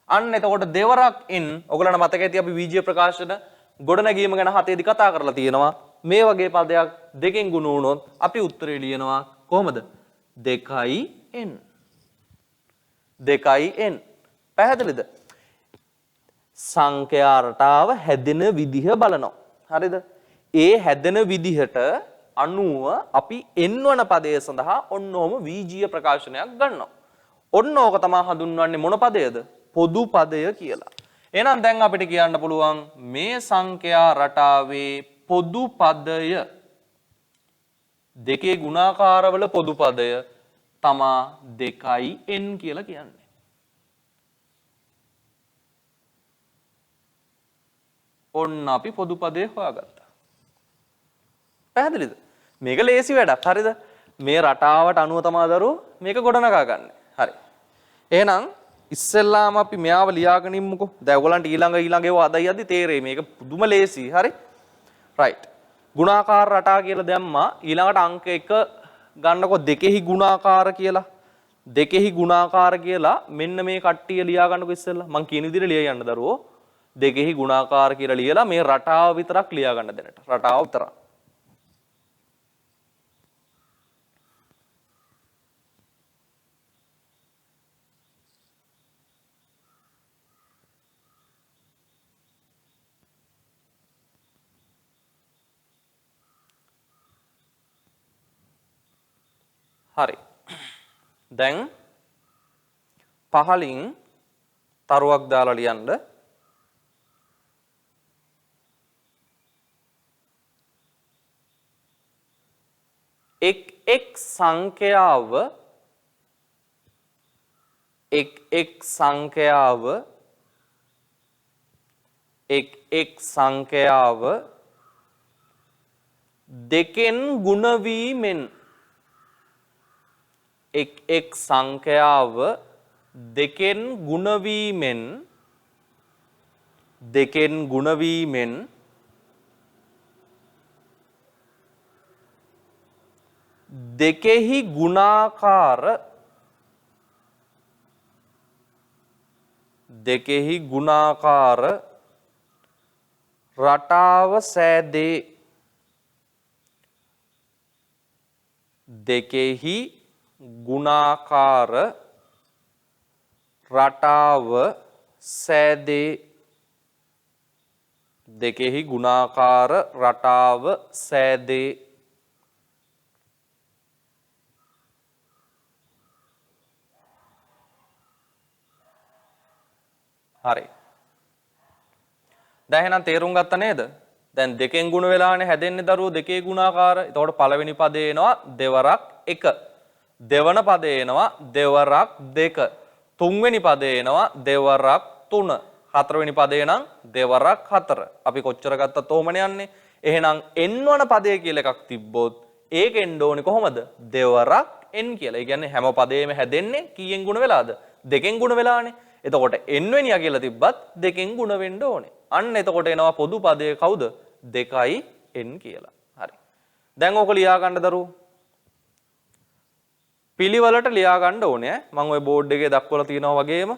අන්න එතකොට දෙවරක් n ඔයගොල්ලන්ට මතක ඇති අපි බීජීය ප්‍රකාශන ගොඩනැගීම ගැන හතේදී කතා කරලා තියෙනවා. මේ වගේ පදයක් දෙකෙන් ගුණ වුණොත් අපි උත්තරේ ලියනවා කොහොමද? 2n. 2n. පැහැදිලිද? සංඛ්‍යා රටාව හැදෙන විදිහ බලනවා. හරිද? ඒ හැදෙන විදිහට අනුව අපි n වන පදය සඳහා ඔන්නෝම බීජීය ප්‍රකාශනයක් ගන්නවා. ඔන්න ඕක තමයි හඳුන්වන්නේ මොන පදයද? පොදු පදය කියලා. එහෙනම් දැන් අපිට කියන්න පුළුවන් මේ සංඛ්‍යා රටාවේ පොදු පදය දෙකේ ගුණාකාරවල පොදු පදය තමා 2n කියලා කියන්නේ. ඔන්න අපි පොදු පදේ හොයාගත්තා. පැහැදිලිද? මේක ලේසි වැඩක්. හරිද? මේ රටාවට අනුව තමයි දරුවෝ මේක ගොඩනගා ගන්න. හරි. එහෙනම් ඉස්සෙල්ලාම අපි මෙයාව ලියාගෙන ඉමුකෝ. දැන් ඔයගලන්ට ඊළඟ ඒවා අදයි යද්දි තේරෙයි. මේක පුදුම ලේසි. හරි? රයිට්. ගුණාකාර රටා කියලා දැම්මා. ඊළඟට අංක 1 ගන්නකො දෙකෙහි ගුණාකාර කියලා. දෙකෙහි ගුණාකාර කියලා මෙන්න මේ කට්ටිය ලියා ගන්නකො ඉස්සෙල්ලා. මං කියන විදිහට ලිය යන්න දරුවෝ. දෙකෙහි ගුණාකාර කියලා ලියලා මේ රටාව විතරක් ලියා ගන්න දැනට. රටාව විතරක්. හරි. දැන් පහලින් තරුවක් දාලා ලියන්න. එක් සංඛ්‍යාව දෙකෙන් ගුණ වීමෙන් එක් සංඛ්‍යාව දෙකෙන් ගුණ වීමෙන් දෙකෙහි ගුණාකාර රටාව සෑදේ. දෙකෙහි ගුණාකාර රටාව සෑදේ. දෙකෙහි ගුණාකාර රටාව සෑදේ. හරි. දැන් එහෙනම් තේරුම් ගත්ත නේද? දැන් දෙකෙන් ගුණ වෙලානේ හැදෙන්නේ දරුවෝ දෙකේ ගුණාකාර. එතකොට පළවෙනි පදේ එනවා දෙවරක් 1. දෙවන පදේ එනවා දෙවරක් 2. තුන්වෙනි පදේ එනවා දෙවරක් 3. හතරවෙනි පදේ නම් දෙවරක් 4. අපි කොච්චර ගත්තත් ඔහොමනේ යන්නේ. එහෙනම් n වන පදේ කියලා එකක් තිබ්බොත් ඒක එන්න ඕනේ කොහොමද? දෙවරක් n කියලා. ඒ කියන්නේ හැම පදේම හැදෙන්නේ කීයෙන් ගුණ වෙලාද? දෙකෙන් ගුණ වෙලානේ. එතකොට n වෙනියා කියලා තිබ්බත් දෙකෙන් ගුණ වෙන්න ඕනේ. අන්න එතකොට එනවා පොදු පදය කවුද? 2n කියලා. හරි. දැන් ඕක ලියා ගන්න දරුවෝ. පිළිවෙලට ලියා ගන්න ඕනේ. මම ওই බෝඩ් එකේ දක්වලා තියෙනවා වගේම.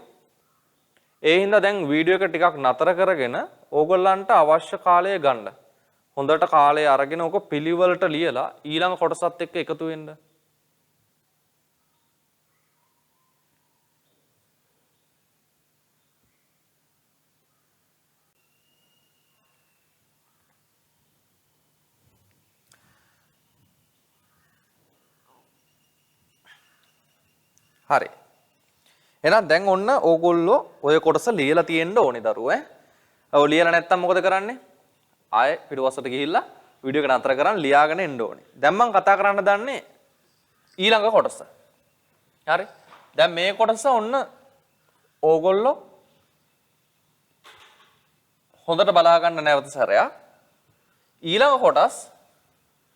ඒ හින්දා දැන් වීඩියෝ එක ටිකක් නතර කරගෙන ඕගොල්ලන්ට අවශ්‍ය කාලය ගන්න. හොඳට කාලය අරගෙන ඕක පිළිවෙලට ලියලා ඊළඟ කොටසත් එක්ක එකතු වෙන්න. හරි. එහෙනම් දැන් ඔන්න ඕගොල්ලෝ ඔය කොටස ලියලා තියෙන්න ඕනේ දරුවෝ ඈ. ඔව් ලියලා නැත්තම් මොකද කරන්නේ? ආයෙ පිටුවස්සට ගිහිල්ලා වීඩියෝ එක නතර කරන් ලියාගෙන එන්න ඕනේ. දැන් මම කතා කරන්න දන්නේ ඊළඟ කොටස. හරි. දැන් මේ කොටස ඔන්න ඕගොල්ලෝ හොඳට බලා ගන්න නැවත සැරයක්. ඊළඟ කොටස්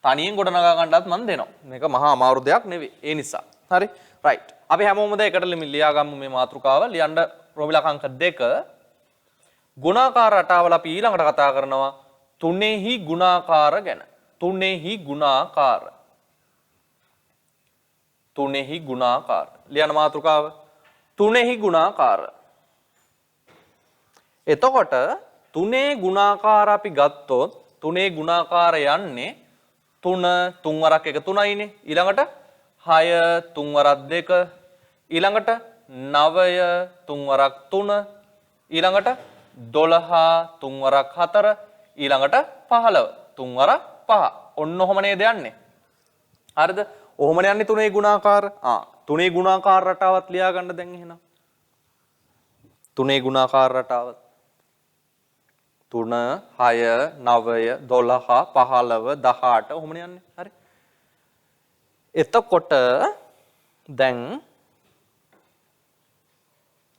තනියෙන් ගොඩනගා ගන්නවත් මම දෙනවා. මේක මහා අමාරු දෙයක් නෙවෙයි. ඒ නිසා. හරි. රයිට්. අපි හැමෝම එකට ලියා ගමු මේ මාතෘකාව. ලියන්න රෝමිලක අංක 2 ගුණාකාර රටාවල අපි ඊළඟට කතා කරනවා තුනේහි ගුණාකාර ගැන. තුනේහි ගුණාකාර. තුනේහි ගුණාකාර. ලියන මාතෘකාව තුනේහි ගුණාකාර. එතකොට තුනේ ගුණාකාර අපි ගත්තොත් තුනේ ගුණාකාර යන්නේ 3 3 වරක් 1 3යිනේ. ඊළඟට 6 3 වරක් 2 ඊළඟට 9 3 වරක් 3 ඊළඟට 12 3 වරක් 4 ඊළඟට 15 3 වරක් 5 ඔන්න ඔහම නේද යන්නේ. හරිද? ඔහමනේ යන්නේ තුනේ ගුණාකාර. තුනේ ගුණාකාර රටාවත් ලියා ගන්න දැන් එහෙනම්. තුනේ ගුණාකාර රටාව 3 6 9 12 15 18 ඔහමනේ යන්නේ. හරි. එතකොට දැන්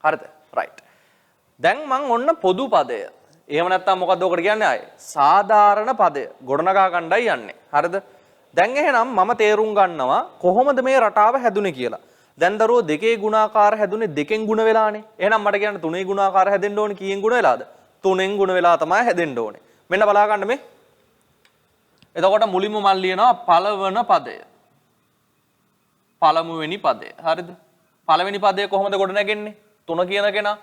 හරිද? රයිට්. දැන් මම ඔන්න පොදු පදය. එහෙම නැත්නම් මොකද්ද ඔකට කියන්නේ ආයේ? සාධාරණ පදය ගොඩනගා ගන්නයි යන්නේ. හරිද? දැන් එහෙනම් මම තේරුම් ගන්නවා කොහොමද මේ රටාව හැදුනේ කියලා. දැන් දරුවෝ දෙකේ ගුණාකාර හැදුනේ දෙකෙන් ගුණ වෙලානේ. එහෙනම් මට කියන්න තුනේ ගුණාකාර හැදෙන්න ඕනේ කීයෙන් ගුණ වෙලාද? තුනෙන් ගුණ වෙලා තමයි හැදෙන්න ඕනේ. මෙන්න බලා ගන්න මේ. එතකොට මුලින්ම මම ලියනවා පළවන පදය. පළමුවෙනි පදය. හරිද? පළවෙනි පදය කොහොමද ගොඩ නැගෙන්නේ? 3 කියන කෙනා.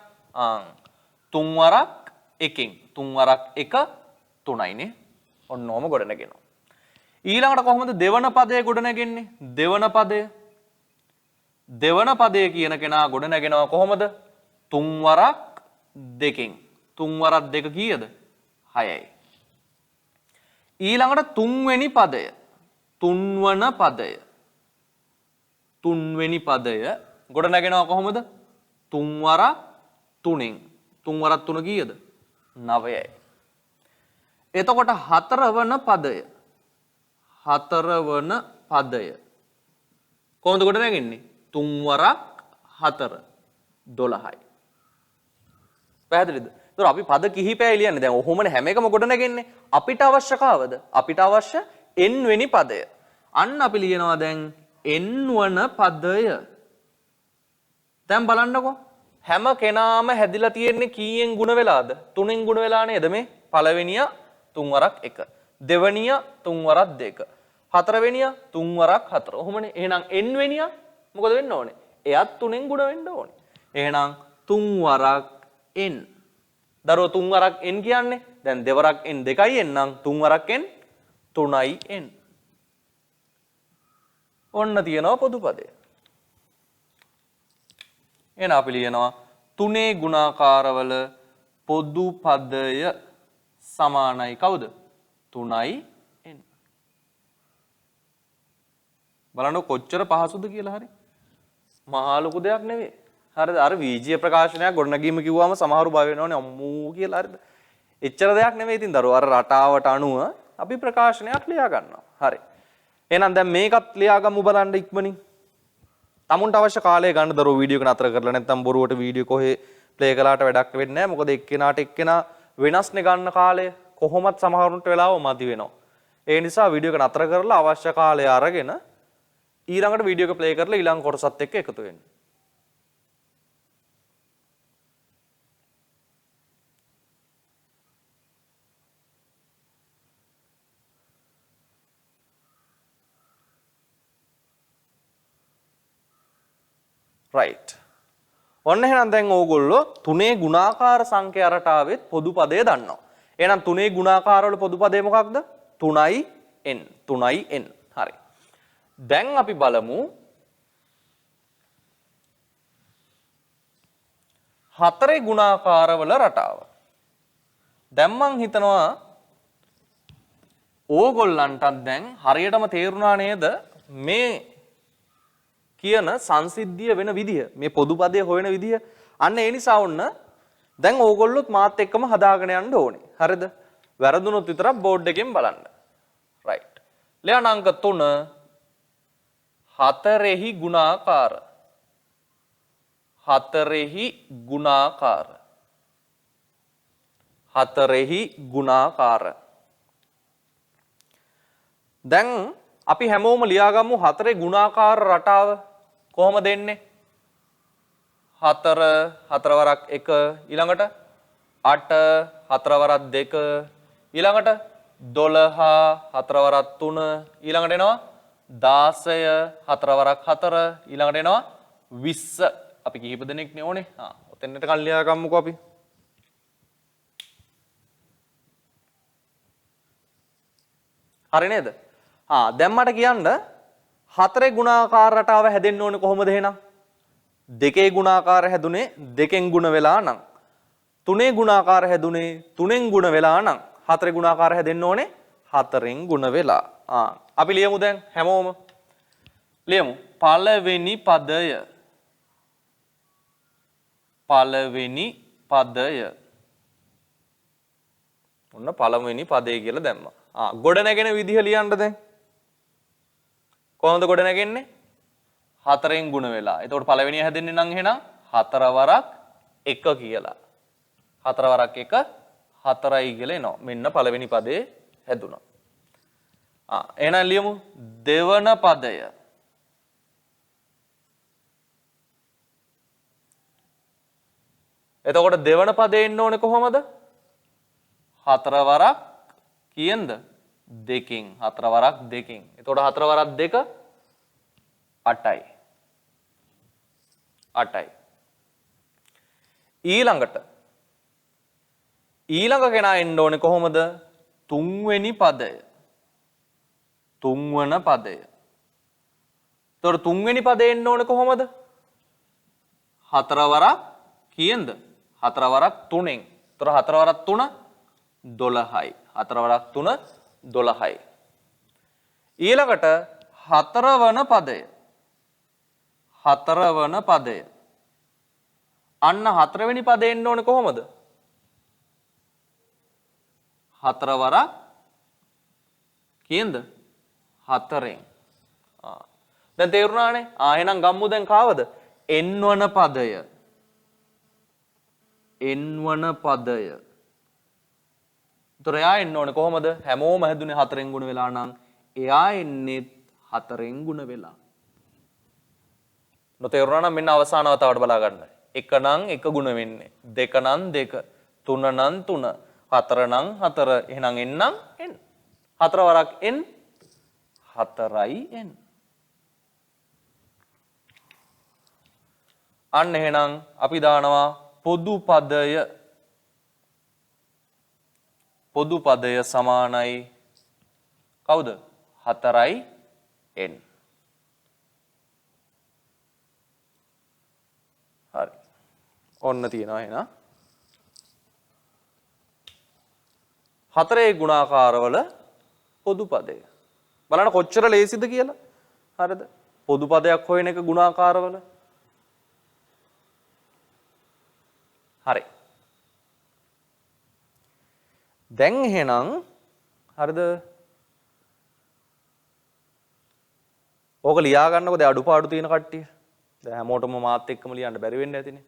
3 වරක් 1කින් 3 වරක් 1 3යිනේ. ඔන්නෝම ගොඩ නැගෙනවා. ඊළඟට කොහොමද දෙවන පදය ගොඩ නැගෙන්නේ? දෙවන පදය. දෙවන පදය කියන කෙනා ගොඩ නැගෙනවා කොහොමද? 3 වරක් 2කින්. 3 වරක් 2 කීයද? 6යි. ඊළඟට තුන්වෙනි පදය. තුන්වන පදය. තුන්වෙනි පදය ගොඩ නැගෙනවා කොහොමද? 3 වරක් 3න්. 3 වරක් 3 කීයද? 9යි. එතකොට හතරවන පදය. හතරවන පදය කොහොමද ගොඩ නැගෙන්නේ? 3 වරක් 4 12යි. පැහැදිලිද? ඒතර අපි පද කිහිපයයි ලියන්නේ. දැන් ඔහොමනේ හැම එකම ගොඩ නැගෙන්නේ. අපිට අවශ්‍ය කාවද? අපිට අවශ්‍ය n වෙනි පදය. අන්න අපි ලියනවා දැන් n වන පදය. දැන් බලන්නකෝ. හැම කෙනාම හැදිලා තියෙන්නේ කීයෙන් ගුණ වෙලාද? 3න් ගුණ වෙලා නේද මේ? පළවෙනියා 3 වරක් 1. දෙවනියා 3 වරක් 2. හතරවෙනියා 3 වරක් 4. ඔහොමනේ. එහෙනම් n වෙනියා මොකද වෙන්න ඕනේ? එයත් 3න් ගුණ වෙන්න ඕනේ. එහෙනම් 3 වරක් n. දරුවෝ 3 වරක් n කියන්නේ දැන් දෙවරක් n 2යි n නම් 3 වරක් n 3යි n. ඔන්න තියෙනවා පොදු පදය. එහෙනම් අපි ලියනවා තුනේ ගුණාකාරවල පොදු පදය සමානයි කවුද? 3යි n. බලන්න කොච්චර පහසුද කියලා. හරි. මහා ලොකු දෙයක් නෙවෙයි. හරිද? අර වීජීය ප්‍රකාශනයක් ගොඩනගීම කිව්වම සමහරු බය වෙනවනේ අම්මෝ කියලා. හරිද? එච්චර දෙයක් නෙවෙයි. ඉතින් දරුවෝ අර රටාවට අනුව අපි ප්‍රකාශනයක් ලියා ගන්නවා. හරි. එහෙනම් දැන් මේකත් ලියාගමු බලන්න ඉක්මනින්. තමුන්ට අවශ්‍ය කාලය ගන්න දරුවෝ වීඩියෝ එක නතර කරලා නැත්නම් බොරුවට වීඩියෝ කොහේ ප්ලේ කළාට වැඩක් වෙන්නේ නැහැ. මොකද එක්කෙනාට එක්කෙනා වෙනස්නේ ගන්න කාලය. කොහොමත් සමහරුන්ට වෙලාව මදි වෙනවා. ඒ නිසා වීඩියෝ එක නතර කරලා අවශ්‍ය කාලය අරගෙන ඊළඟට වීඩියෝ එක ප්ලේ කරලා ඊළඟ කොටසත් එක්ක එකතු වෙන්න. right. ඔන්න එහෙනම් දැන් ඕගොල්ලෝ තුනේ ගුණාකාර සංඛ්‍යා රටාවෙත් පොදු පදය දන්නවා. එහෙනම් තුනේ ගුණාකාර වල පොදු පදය මොකක්ද? 3යි n. 3යි n. හරි. දැන් අපි බලමු හතරේ ගුණාකාර වල රටාව. දැන් මං හිතනවා ඕගොල්ලන්ටත් දැන් හරියටම තේරුණා නේද මේ කියන සංසිද්ධිය වෙන විදිය මේ පොදු පදයේ හොයන විදිය අන්න ඒ නිසා වුණ දැන් ඕගොල්ලොත් මාත් එක්කම හදාගෙන යන්න ඕනේ. හරිද? වැරදුනොත් විතරක් බෝඩ් එකෙන් බලන්න. රයිට්. ලියන අංක 3 4හි ගුණාකාර. 4හි ගුණාකාර. 4හි ගුණාකාර. දැන් අපි හැමෝම ලියාගමු 4 ගුණාකාර රටාව කොහොමද එන්නේ? 4 4 වරක් 1 ඊළඟට 8 4 වරක් 2 ඊළඟට 12 4 වරක් 3 ඊළඟට එනවා 16 4 වරක් 4 ඊළඟට එනවා 20 අපි කිහිප දෙනෙක් නේ ඕනේ. ඔතෙන්ට කල් ලියාගමුකෝ අපි. හරි නේද? දැන් මට කියන්න 4 ගුණාකාර රටාව හැදෙන්න ඕනේ කොහොමද එහෙනම්? 2 ගුණාකාර හැදුනේ 2කින් ගුණ වෙලා නම් 3 ගුණාකාර හැදුනේ 3න් ගුණ වෙලා නම් 4 ගුණාකාර හැදෙන්න ඕනේ 4න් ගුණ වෙලා. අපි ලියමු දැන් හැමෝම ලියමු. පළවෙනි පදය. පළවෙනි පදය. ඔන්න පළවෙනි පදේ කියලා දැම්මා. ගොඩ නැගෙන විදිහ ලියන්න දැන්. කොහොමද ගොඩ නැගෙන්නේ? 4න් ගුණ වෙලා. එතකොට පළවෙනිය හැදෙන්නේ නම් එහෙනම් 4 වරක් 1 කියලා. 4 වරක් 1 4යි කියලා එනවා. මෙන්න පළවෙනි පදේ හැදුණා. එහෙනම් ලියමු දෙවන පදය. එතකොට දෙවන පදේ එන්න ඕනේ කොහොමද? 4 වරක් කීයෙන්ද? 2කින්. 4 වරක් 2කින්. එතකොට 4 වරක් 2 8යි. 8යි. ඊළඟට ඊළඟ කෙනා එන්න ඕනේ කොහොමද? තුන්වෙනි පදය. තුන්වන පදය. එතකොට තුන්වෙනි පදේ එන්න ඕනේ කොහොමද? 4 වරක් කීයෙන්ද? 4 වරක් 3ෙන්. එතකොට 4 වරක් 3 12යි. 4 වරක් 3 12යි. ඊළඟට 4 වන පදය. 4 වන පදය. අන්න 4 වෙනි පදේ එන්න ඕනේ කොහොමද? 4 වරක් කීයෙන්ද? 4ෙන්. දැන් තේරුණානේ? එහෙනම් ගම්මු දැන් කාවද? n වන පදය. n වන පදය. ඒතර එයා එන්න ඕනේ කොහොමද? හැමෝම හැදුනේ 4න් ගුණ වෙලා නම් එයා එන්නේ 4න් ගුණ වෙලා. නොතේරුණා නම් මෙන්න අවසාන වතාවට බලා ගන්න. 1 නම් 1 ගුණ වෙන්නේ. 2 නම් 2. 3 නම් 3. 4 නම් 4. එහෙනම් n නම් n. 4 වරක් n 4යි n. අන්න එහෙනම් අපි දානවා පොදු පදය. පොදු පදය සමානයි කවුද? 4යි n. හරි. ඔන්න තියෙනවා එහෙනම් 4 ගුණාකාරවල පොදු පදය. බලන්න කොච්චර ලේසිද කියලා. හරිද? පොදු පදයක් හොයන එක ගුණාකාරවල. හරි. දැන් එහෙනම් හරිද? ඕක ලියා ගන්නකො දැන් අඩුපාඩු තියෙන කට්ටිය. දැන් හැමෝටම මාත් එක්කම ලියන්න බැරි වෙන්න ඇතිනේ.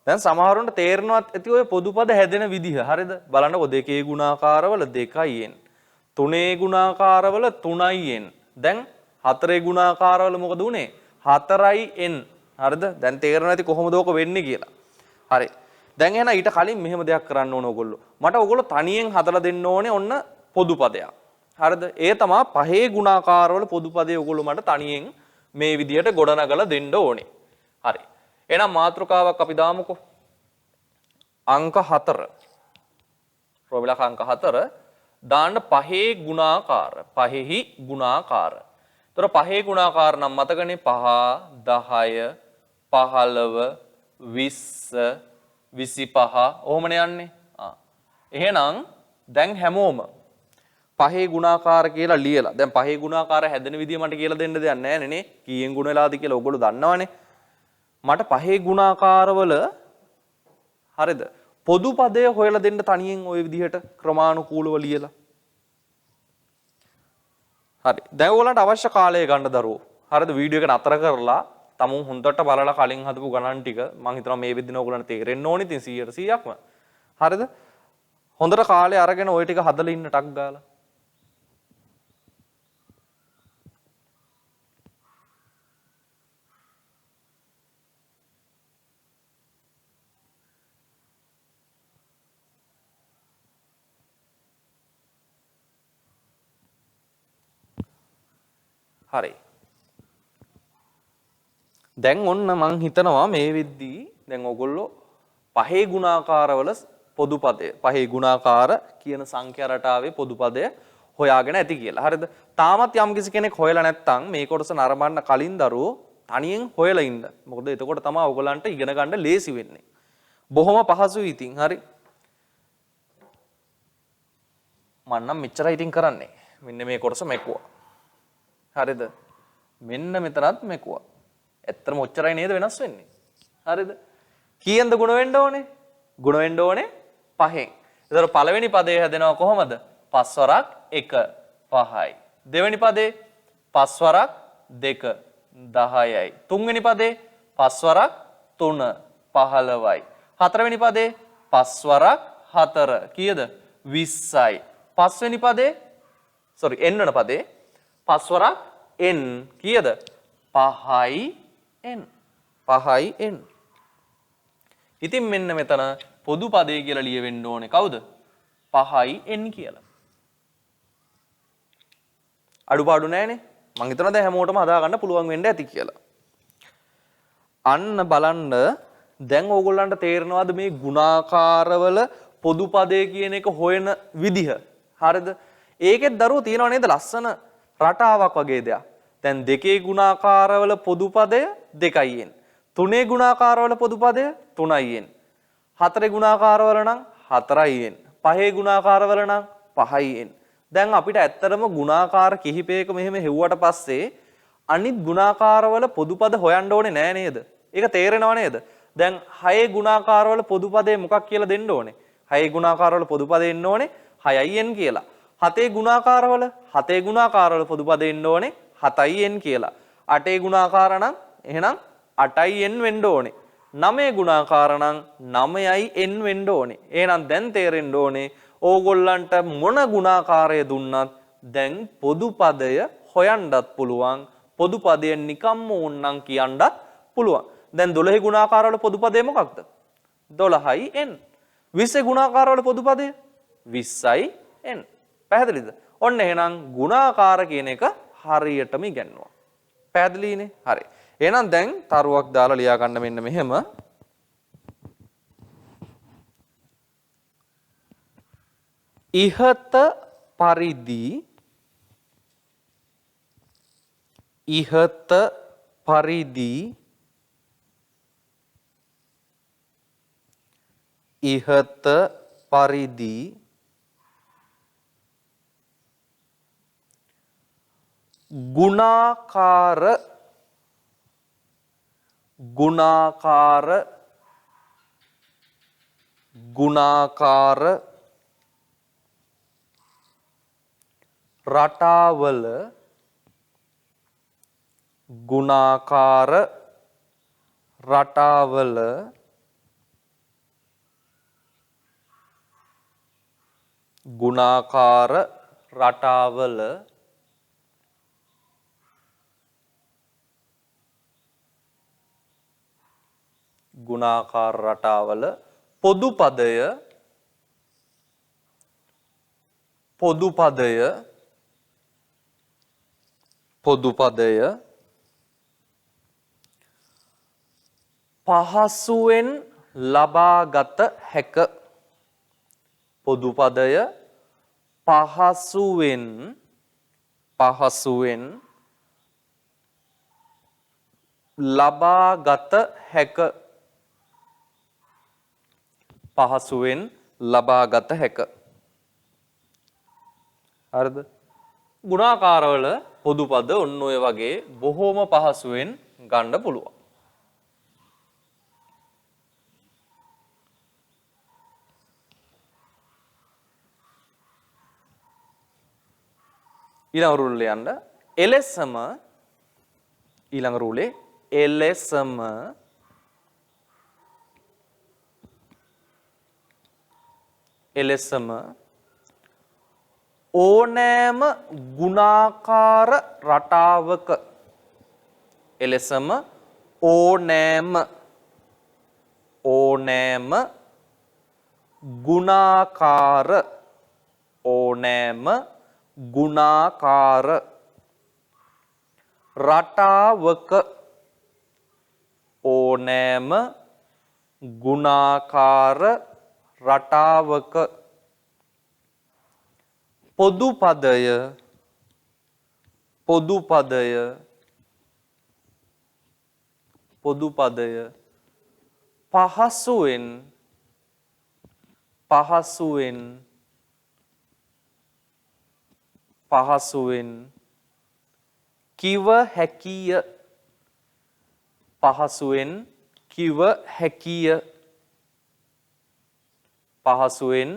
දැන් සමහරුන්ට තේරෙනවත් ඇති ඔය පොදු පද හැදෙන විදිහ. හරිද? බලන්නකො 2 ගුණාකාරවල 2යි n. 3 ගුණාකාරවල 3යි n. දැන් 4 ගුණාකාරවල මොකද උනේ? 4යි n. හරිද? දැන් තේරෙනවා ඇති කොහොමද ඕක වෙන්නේ කියලා. හරි. දැන් එහෙනම් ඊට කලින් මෙහෙම දෙයක් කරන්න ඕන ඕගොල්ලෝ. මට ඕගොල්ලෝ තනියෙන් හදලා දෙන්න ඕනේ ඔන්න පොදු පදයක්. හරිද? ඒ තමයි 5 ගුණාකාරවල පොදු පදේ ඕගොල්ලෝ මට තනියෙන් මේ විදිහට ගොඩනගලා දෙන්න ඕනේ. හරි. එහෙනම් මාතෘකාවක් අපි දාමුකෝ. අංක 4. රෝමිලක අංක 4 දාන්න 5 ගුණාකාර. 5හි ගුණාකාර. ඒතර 5 ගුණාකාර නම් මතකනේ 5 10 15 20 25 ඔහොමනේ යන්නේ. එහෙනම් දැන් හැමෝම පහේ ගුණාකාර කියලා ලියලා දැන් පහේ ගුණාකාර හැදෙන විදිය මට කියලා දෙන්න දෙයක් නැහැ නේ කීයෙන් ගුණ වෙලාද කියලා ඔයගොල්ලෝ දන්නවනේ මට පහේ ගුණාකාරවල හරිද පොදු පදය හොයලා දෙන්න තනියෙන් ওই විදිහට ක්‍රමානුකූලව ලියලා හරි දැන් ඔයාලට අවශ්‍ය කාලය ගන්න දරුවෝ හරිද වීඩියෝ එක නතර කරලා තමුන් හොඳට බලලා කලින් හදපු ගණන් ටික මම හිතනවා මේ වෙද්දින ඔයගොල්ලන්ට තේරෙන්න ඕනේ ඉතින් 100%ක්ම හරිද හොඳට කාලය අරගෙන ওই ටික හදලා ඉන්න ටක් ගාලා හරි දැන් ඔන්න මං හිතනවා මේ වෙද්දී දැන් ඔයගොල්ලෝ පහේ ගුණාකාරවල පොදු පදය පහේ ගුණාකාර කියන සංඛ්‍යා රටාවේ පොදු පදය හොයාගෙන ඇති කියලා. හරිද? තාමත් යම්කිසි කෙනෙක් හොයලා නැත්නම් මේ කොටස නරඹන්න කලින් දරුවෝ තනියෙන් හොයලා ඉන්න. මොකද එතකොට තමයි ඔයගලන්ට ඉගෙන ගන්න ලේසි වෙන්නේ. බොහොම පහසුයි ඉතින්. හරි. මම නම් මෙච්චරයි ඉතින් කරන්නේ. මෙන්න මේ කොටස මෙකුවා. හරිද? මෙන්න මෙතනත් මෙකුවා. ඇත්තටම ඔච්චරයි නේද වෙනස් වෙන්නේ. හරිද? කීයෙන්ද ගුණ වෙන්න ඕනේ? ගුණ වෙන්න ඕනේ 5න්. ඒතර පළවෙනි පදේ හැදෙනවා කොහමද? 5 වරක් 1 5යි. දෙවෙනි පදේ 5 වරක් 2 10යි. තුන්වෙනි පදේ 5 වරක් 3 15යි. හතරවෙනි පදේ 5 වරක් 4 කීයද? 20යි. පස්වෙනි පදේ n වෙන පදේ 5 වරක් n කීයද? 5යි n. 5යි n. ඉතින් මෙන්න මෙතන පොදු පදේ කියලා ලියවෙන්න ඕනේ කවුද? 5යි n කියලා. අඩුපාඩු නැහැනේ. මම හිතනවා දැන් හැමෝටම හදා ගන්න පුළුවන් වෙන්න ඇති කියලා. අන්න බලන්න දැන් ඕගොල්ලන්ට තේරෙනවද මේ ගුණාකාරවල පොදු පදේ කියන එක හොයන විදිහ? හරිද? ඒකෙත් දරුවෝ තියනව නේද ලස්සන රටාවක් වගේ දෙයක්. දැන් දෙකේ ගුණාකාරවල පොදු පදය 2යි n. තුනේ ගුණාකාරවල පොදු පදය 3යි n. හතරේ ගුණාකාරවල නම් 4යි n. පහේ ගුණාකාරවල නම් 5යි n. දැන් අපිට ඇත්තටම ගුණාකාර කිහිපයක මෙහෙම හෙව්වට පස්සේ අනිත් ගුණාකාරවල පොදු පද හොයන්න ඕනේ නෑ නේද? ඒක තේරෙනව නේද? දැන් 6 ගුණාකාරවල පොදු පදේ මොකක් කියලා දෙන්න ඕනේ? 6 ගුණාකාරවල පොදු පදේ එන්න ඕනේ 6යි n කියලා. 7 ගුණාකාරවල පොදු පදේ එන්න ඕනේ 7යි n කියලා. 8 ගුණාකාර නම් එහෙනම් 8යි n වෙන්න ඕනේ. 9 ගුණාකාර නම් 9යි n වෙන්න ඕනේ. එහෙනම් දැන් තේරෙන්න ඕනේ ඕගොල්ලන්ට මොන ගුණාකාරය දුන්නත් දැන් පොදු පදය හොයන්නත් පුළුවන්. පොදු පදය නිකම්ම ඕන්නම් කියන්නත් පුළුවන්. දැන් 12 ගුණාකාරවල පොදු පදය මොකක්ද? 12යි n. 20 ගුණාකාරවල පොදු පදය 20යි n. පැහැදිලිද? ඔන්න එහෙනම් ගුණාකාර කියන එක හරියටම ඉගෙනනවා. පැහැදිලිනේ? හරි. එහෙනම් දැන් තරුවක් දාලා ලියා ගන්න මෙන්න මෙහෙම. ඉහත පරිදි ගුණාකාර රටාවල පොදු පදය පහසුවෙන් ලබාගත හැක. පොදු පදය පහසුවෙන් ලබාගත හැක. පහසුවෙන් ලබාගත හැක. හරිද? ගුණාකාරවල පොදු පද ඔන්න ඔය වගේ බොහෝම පහසුවෙන් ගන්න පුළුවන්. ඊළඟ රූලේ යන්න එලෙසම ඊළඟ රූලේ එලෙසම එලෙසම ඕනෑම ගුණාකාර රටාවක එලෙසම ඕනෑම ගුණාකාර රටාවක ඕනෑම ගුණාකාර රටාවක පොදු පදය පහසුවෙන්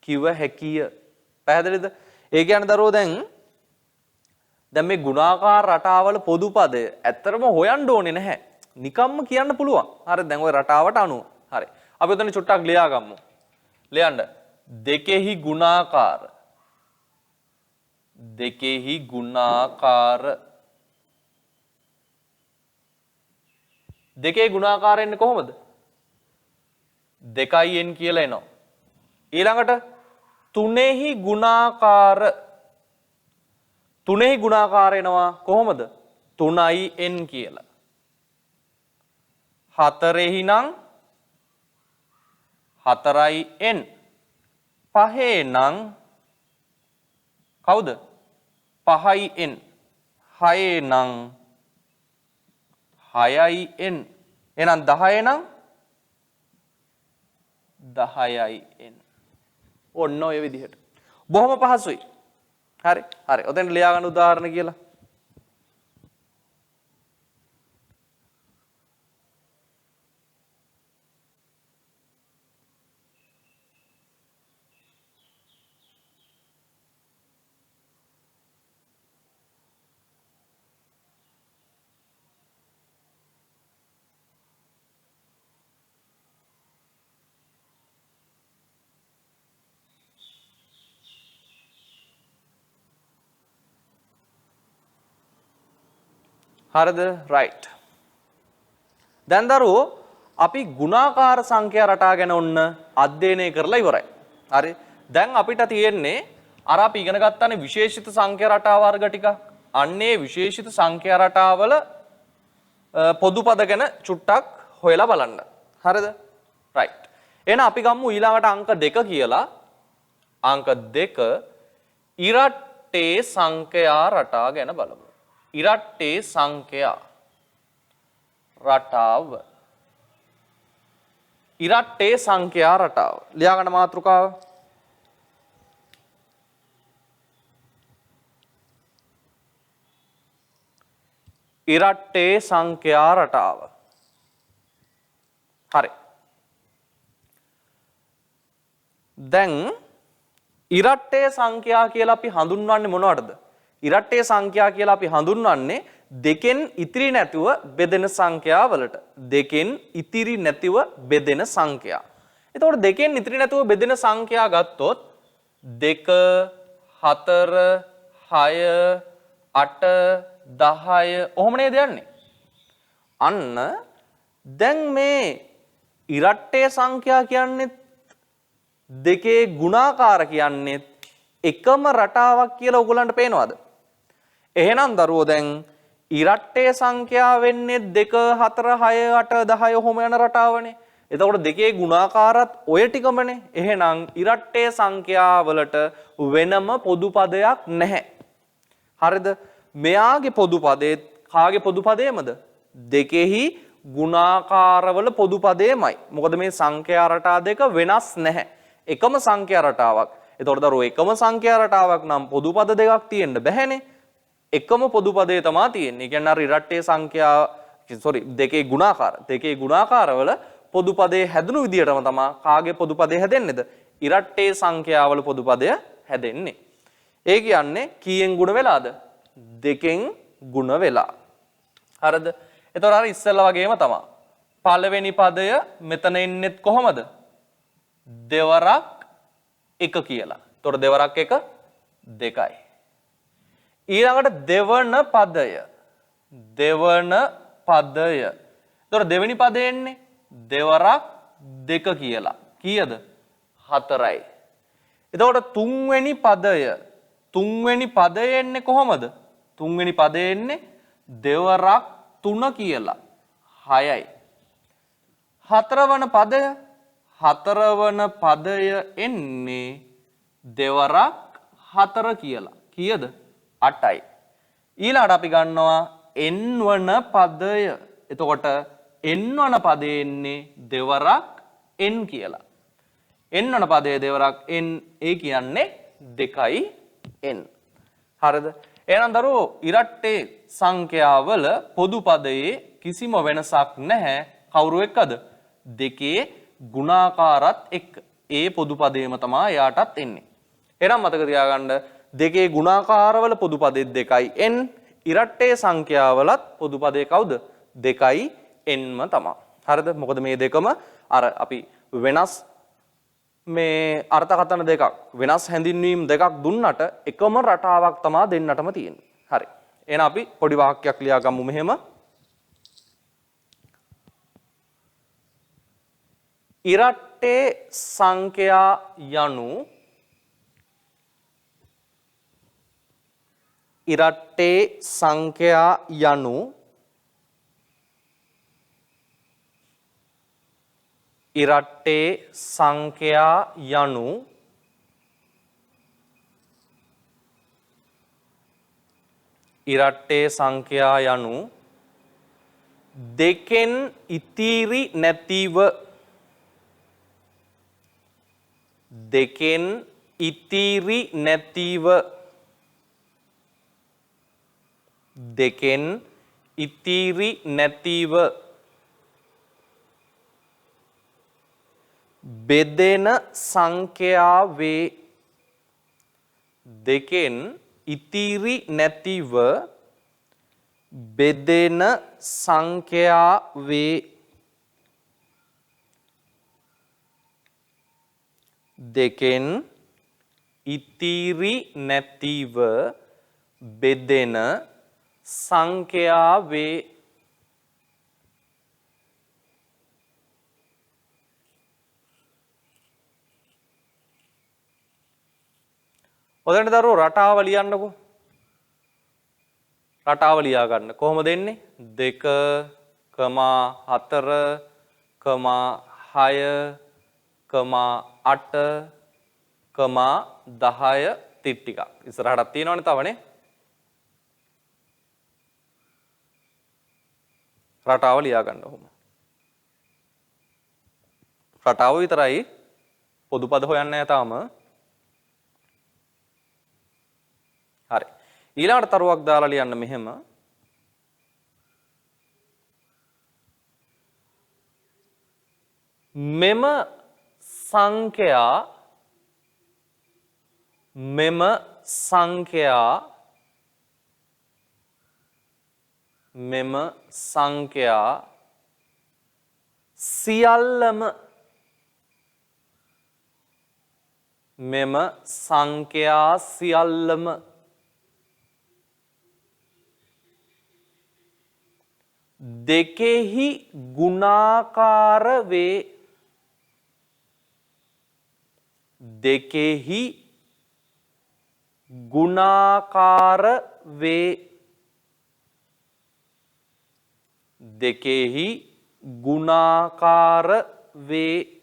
කිව හැකිය පැහැදිලිද? ඒ කියන්නේ දරුවෝ දැන් මේ ගුණාකාර රටාවල පොදු පදය ඇත්තටම හොයන්න ඕනේ නැහැ. නිකම්ම කියන්න පුළුවන්. හරි දැන් ওই රටාවට අනුව. හරි. අපි උතන චුට්ටක් ලියා ගමු. ලියන්න. දෙකෙහි ගුණාකාර දෙකේ ගුණාකාර එන්නේ කොහොමද? 2n කියලා එනවා. ඊළඟට තුනේහි ගුණාකාර එනවා කොහොමද? 3n කියලා. හතරෙහි නම් 4n. පහේ නම් කවුද? 5n. හයේ නම් 6n. එහෙනම් 10 නම් 10n. ඔන්න ඔය විදිහට. බොහොම පහසුයි. හරි. හරි. ඔතෙන් ලියා ගන්න උදාහරණ කියලා. හරිද? රයිට්. දැන් දරුවෝ අපි ගුණාකාර සංඛ්‍යා රටා ගැන ඔන්න අධ්‍යයනය කරලා ඉවරයි. හරි. දැන් අපිට තියෙන්නේ අර අපි ඉගෙන ගත්තානේ විශේෂිත සංඛ්‍යා රටා වර්ග ටික. අන්නේ විශේෂිත සංඛ්‍යා රටාවල පොදු පද ගැන චුට්ටක් හොයලා බලන්න. හරිද? රයිට්. එහෙනම් අපි ගමු ඊළඟට අංක 2 කියලා. අංක 2 ඉරට්ටේ සංඛ්‍යා රටා ගැන බලමු. ඉරට්ටේ සංඛ්‍යා රටාව. ඉරට්ටේ සංඛ්‍යා රටාව. ලියා ගන්න මාතෘකාව. ඉරට්ටේ සංඛ්‍යා රටාව. හරි. දැන් ඉරට්ටේ සංඛ්‍යා කියලා අපි හඳුන්වන්නේ මොනවටද? ඉරට්ටේ සංඛ්‍යා කියලා අපි හඳුන්වන්නේ දෙකෙන් ඉතිරි නැතිව බෙදෙන සංඛ්‍යාවලට. දෙකෙන් ඉතිරි නැතිව බෙදෙන සංඛ්‍යා. එතකොට දෙකෙන් ඉතිරි නැතිව බෙදෙන සංඛ්‍යා ගත්තොත් 2 4 6 8 10 ඔහොම නේද යන්නේ? අන්න දැන් මේ ඉරට්ටේ සංඛ්‍යා කියන්නේ දෙකේ ගුණාකාර කියන්නේ එකම රටාවක් කියලා ඔයගලන්ට පේනවද? එහෙනම් දරුවෝ දැන් ඉරට්ටේ සංඛ්‍යා වෙන්නේ 2 4 6 8 10 ඔහොම යන රටාවනේ. එතකොට දෙකේ ගුණාකාරත් ඔය ටිකමනේ. එහෙනම් ඉරට්ටේ සංඛ්‍යා වලට වෙනම පොදු පදයක් නැහැ. හරිද? මෙයාගේ පොදු පදේ කාගේ පොදු පදේමද? දෙකෙහි ගුණාකාරවල පොදු පදේමයි. මොකද මේ සංඛ්‍යා රටා දෙක වෙනස් නැහැ. එකම සංඛ්‍යා රටාවක්. එතකොට දරුවෝ එකම සංඛ්‍යා රටාවක් නම් පොදු පද දෙකක් තියෙන්න බැහැනේ. එකම පොදු පදේ තමයි තියෙන්නේ. ඒ කියන්නේ අර ඉරට්ටේ සංඛ්‍යා දෙකේ ගුණාකාර. දෙකේ ගුණාකාරවල පොදු පදේ හැදුණු විදියටම තමයි කාගේ පොදු පදේ හැදෙන්නේද? ඉරට්ටේ සංඛ්‍යාවල පොදු පදය හැදෙන්නේ. ඒ කියන්නේ කීයෙන් ගුණ වෙලාද? දෙකෙන් ගුණ වෙලා. හරිද? එතකොට අර ඉස්සෙල්ලා වගේම තමයි. පළවෙනි පදය මෙතන එන්නේත් කොහමද? දෙවරක් එක කියලා. එතකොට දෙවරක් එක දෙකයි. ඊළඟට දෙවන පදය. දෙවන පදය. එතකොට දෙවෙනි පදේ එන්නේ දෙවරක් දෙක කියලා. කීයද? හතරයි. එතකොට තුන්වෙනි පදය. තුන්වෙනි පදය එන්නේ කොහොමද? තුන්වෙනි පදේ එන්නේ දෙවරක් තුන කියලා. හයයි. හතරවන පදය. හතරවන පදය එන්නේ දෙවරක් හතර කියලා. කීයද? 8යි. ඊළඟට අපි ගන්නවා n වන පදය. එතකොට n වන පදේ එන්නේ දෙවරක් n කියලා. n වන පදයේ දෙවරක් n ඒ කියන්නේ 2යි n. හරිද? එහෙනම් දරුවෝ ඉරට්ටේ සංඛ්‍යාවල පොදු පදයේ කිසිම වෙනසක් නැහැ. කවුරු එක්කද? දෙකේ ගුණාකාරත් එක්ක. ඒ පොදු පදේම තමයි යාටත් එන්නේ. එහෙනම් මතක තියාගන්න දෙකේ ගුණාකාරවල පොදු පදේ 2යි n. ඉරට්ටේ සංඛ්‍යාවලත් පොදු පදේ කවුද? 2යි nම තමයි. හරිද? මොකද මේ දෙකම අර අපි වෙනස් මේ අර්ථකථන දෙකක් වෙනස් හැඳින්වීම් දෙකක් දුන්නට එකම රටාවක් තමයි දෙන්නටම තියෙන්නේ. හරි. එහෙනම් අපි පොඩි වාක්‍යයක් ලියාගමු මෙහෙම. ඉරට්ටේ සංඛ්‍යා යනු ඉරට්ටේ සංඛ්‍යා යනු ඉරට්ටේ සංඛ්‍යා යනු ඉරට්ටේ සංඛ්‍යා යනු දෙකෙන් ඉතිරි නැතිව දෙකෙන් ඉතිරි නැතිව දෙකෙන් ඉතිරි නැතිව බෙදෙන සංඛ්‍යාවේ දෙකෙන් ඉතිරි නැතිව බෙදෙන සංඛ්‍යාවේ දෙකෙන් ඉතිරි නැතිව බෙදෙන සංඛ්‍යාවේ ඔතනට දරුවෝ රටාව ලියන්නකෝ. රටාව ලියා ගන්න. කොහොමද එන්නේ? 2,4,6,8,10 ටිකක්. ඉස්සරහටත් තියෙනවනේ තවනේ. රටාව ලියා ගන්න ඕම. රටාව විතරයි පොදු පද හොයන්නේ නැහැ තාම. හරි. ඊළඟට තරුවක් දාලා ලියන්න මෙහෙම. මෙම සංඛ්‍යා සියල්ලම මෙම සංඛ්‍යා සියල්ලම දෙකෙහි ගුණාකාර වේ. දෙකෙහි ගුණාකාර වේ. දෙකෙහි ගුණාකාර වේ.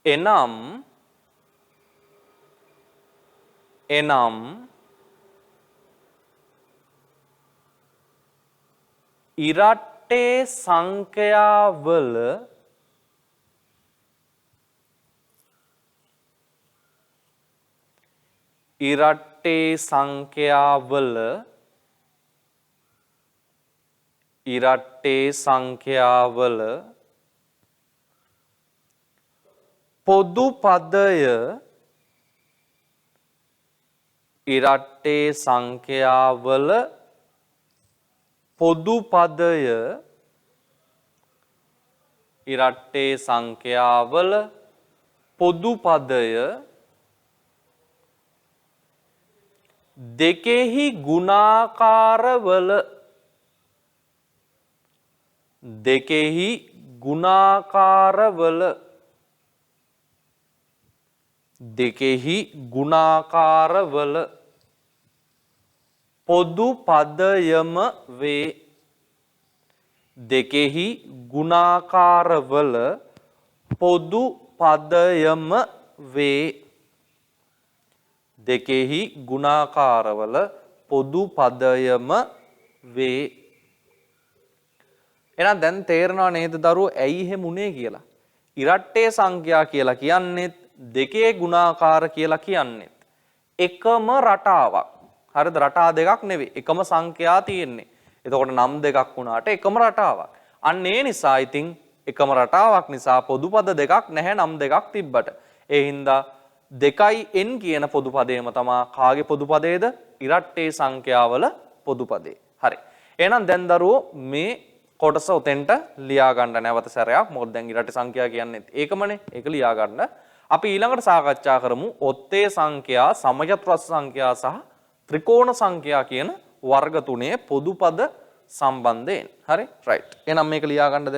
එනම් ඉරට්ටේ ඉරට්ටේ සංඛ්‍යාවල පොදු පදය දෙකෙහි ගුණාකාරවල පොදු පදයම වේ. දෙකෙහි ගුණාකාරවල පොදු පදයම වේ. දෙකෙහි ගුණාකාරවල පොදු පදයම වේ. එහෙනම් දැන් තේරෙනව නේද දරුවෝ ඇයි එහෙම උනේ කියලා? ඉරට්ටේ සංඛ්‍යා කියලා කියන්නේත් දෙකේ ගුණාකාර කියලා කියන්නේත් එකම රටාවක්. හරිද? රටා දෙකක් නෙවෙයි. එකම සංඛ්‍යා තියෙන්නේ. එතකොට නම් දෙකක් වුණාට එකම රටාවක්. අන්න ඒ නිසා ඉතින් එකම රටාවක් නිසා පොදු පද දෙකක් නැහැ නම් දෙකක් තිබ්බට. ඒ හින්දා 2n කියන පොදු පදේම තමා කාගේ පොදු පදේද? ඉරට්ටේ සංඛ්‍යාවල පොදු පදේ. හරි. එහෙනම් දැන් දරුවෝ මේ කොටස උතෙන්ට ලියා ගන්න නැවත සැරයක්. මොකද දැන් ඉරට්ටේ සංඛ්‍යා කියන්නේ ඒකමනේ. ඒක ලියා ගන්න. අපි ඊළඟට සාකච්ඡා කරමු ඔත්තේ සංඛ්‍යා, සමචතුරස්‍ර සංඛ්‍යා සහ ත්‍රිකෝණ සංඛ්‍යා කියන වර්ග තුනේ පොදු පද සම්බන්ධයෙන්. හරි? රයිට්. එහෙනම් මේක ලියා ගන්නද?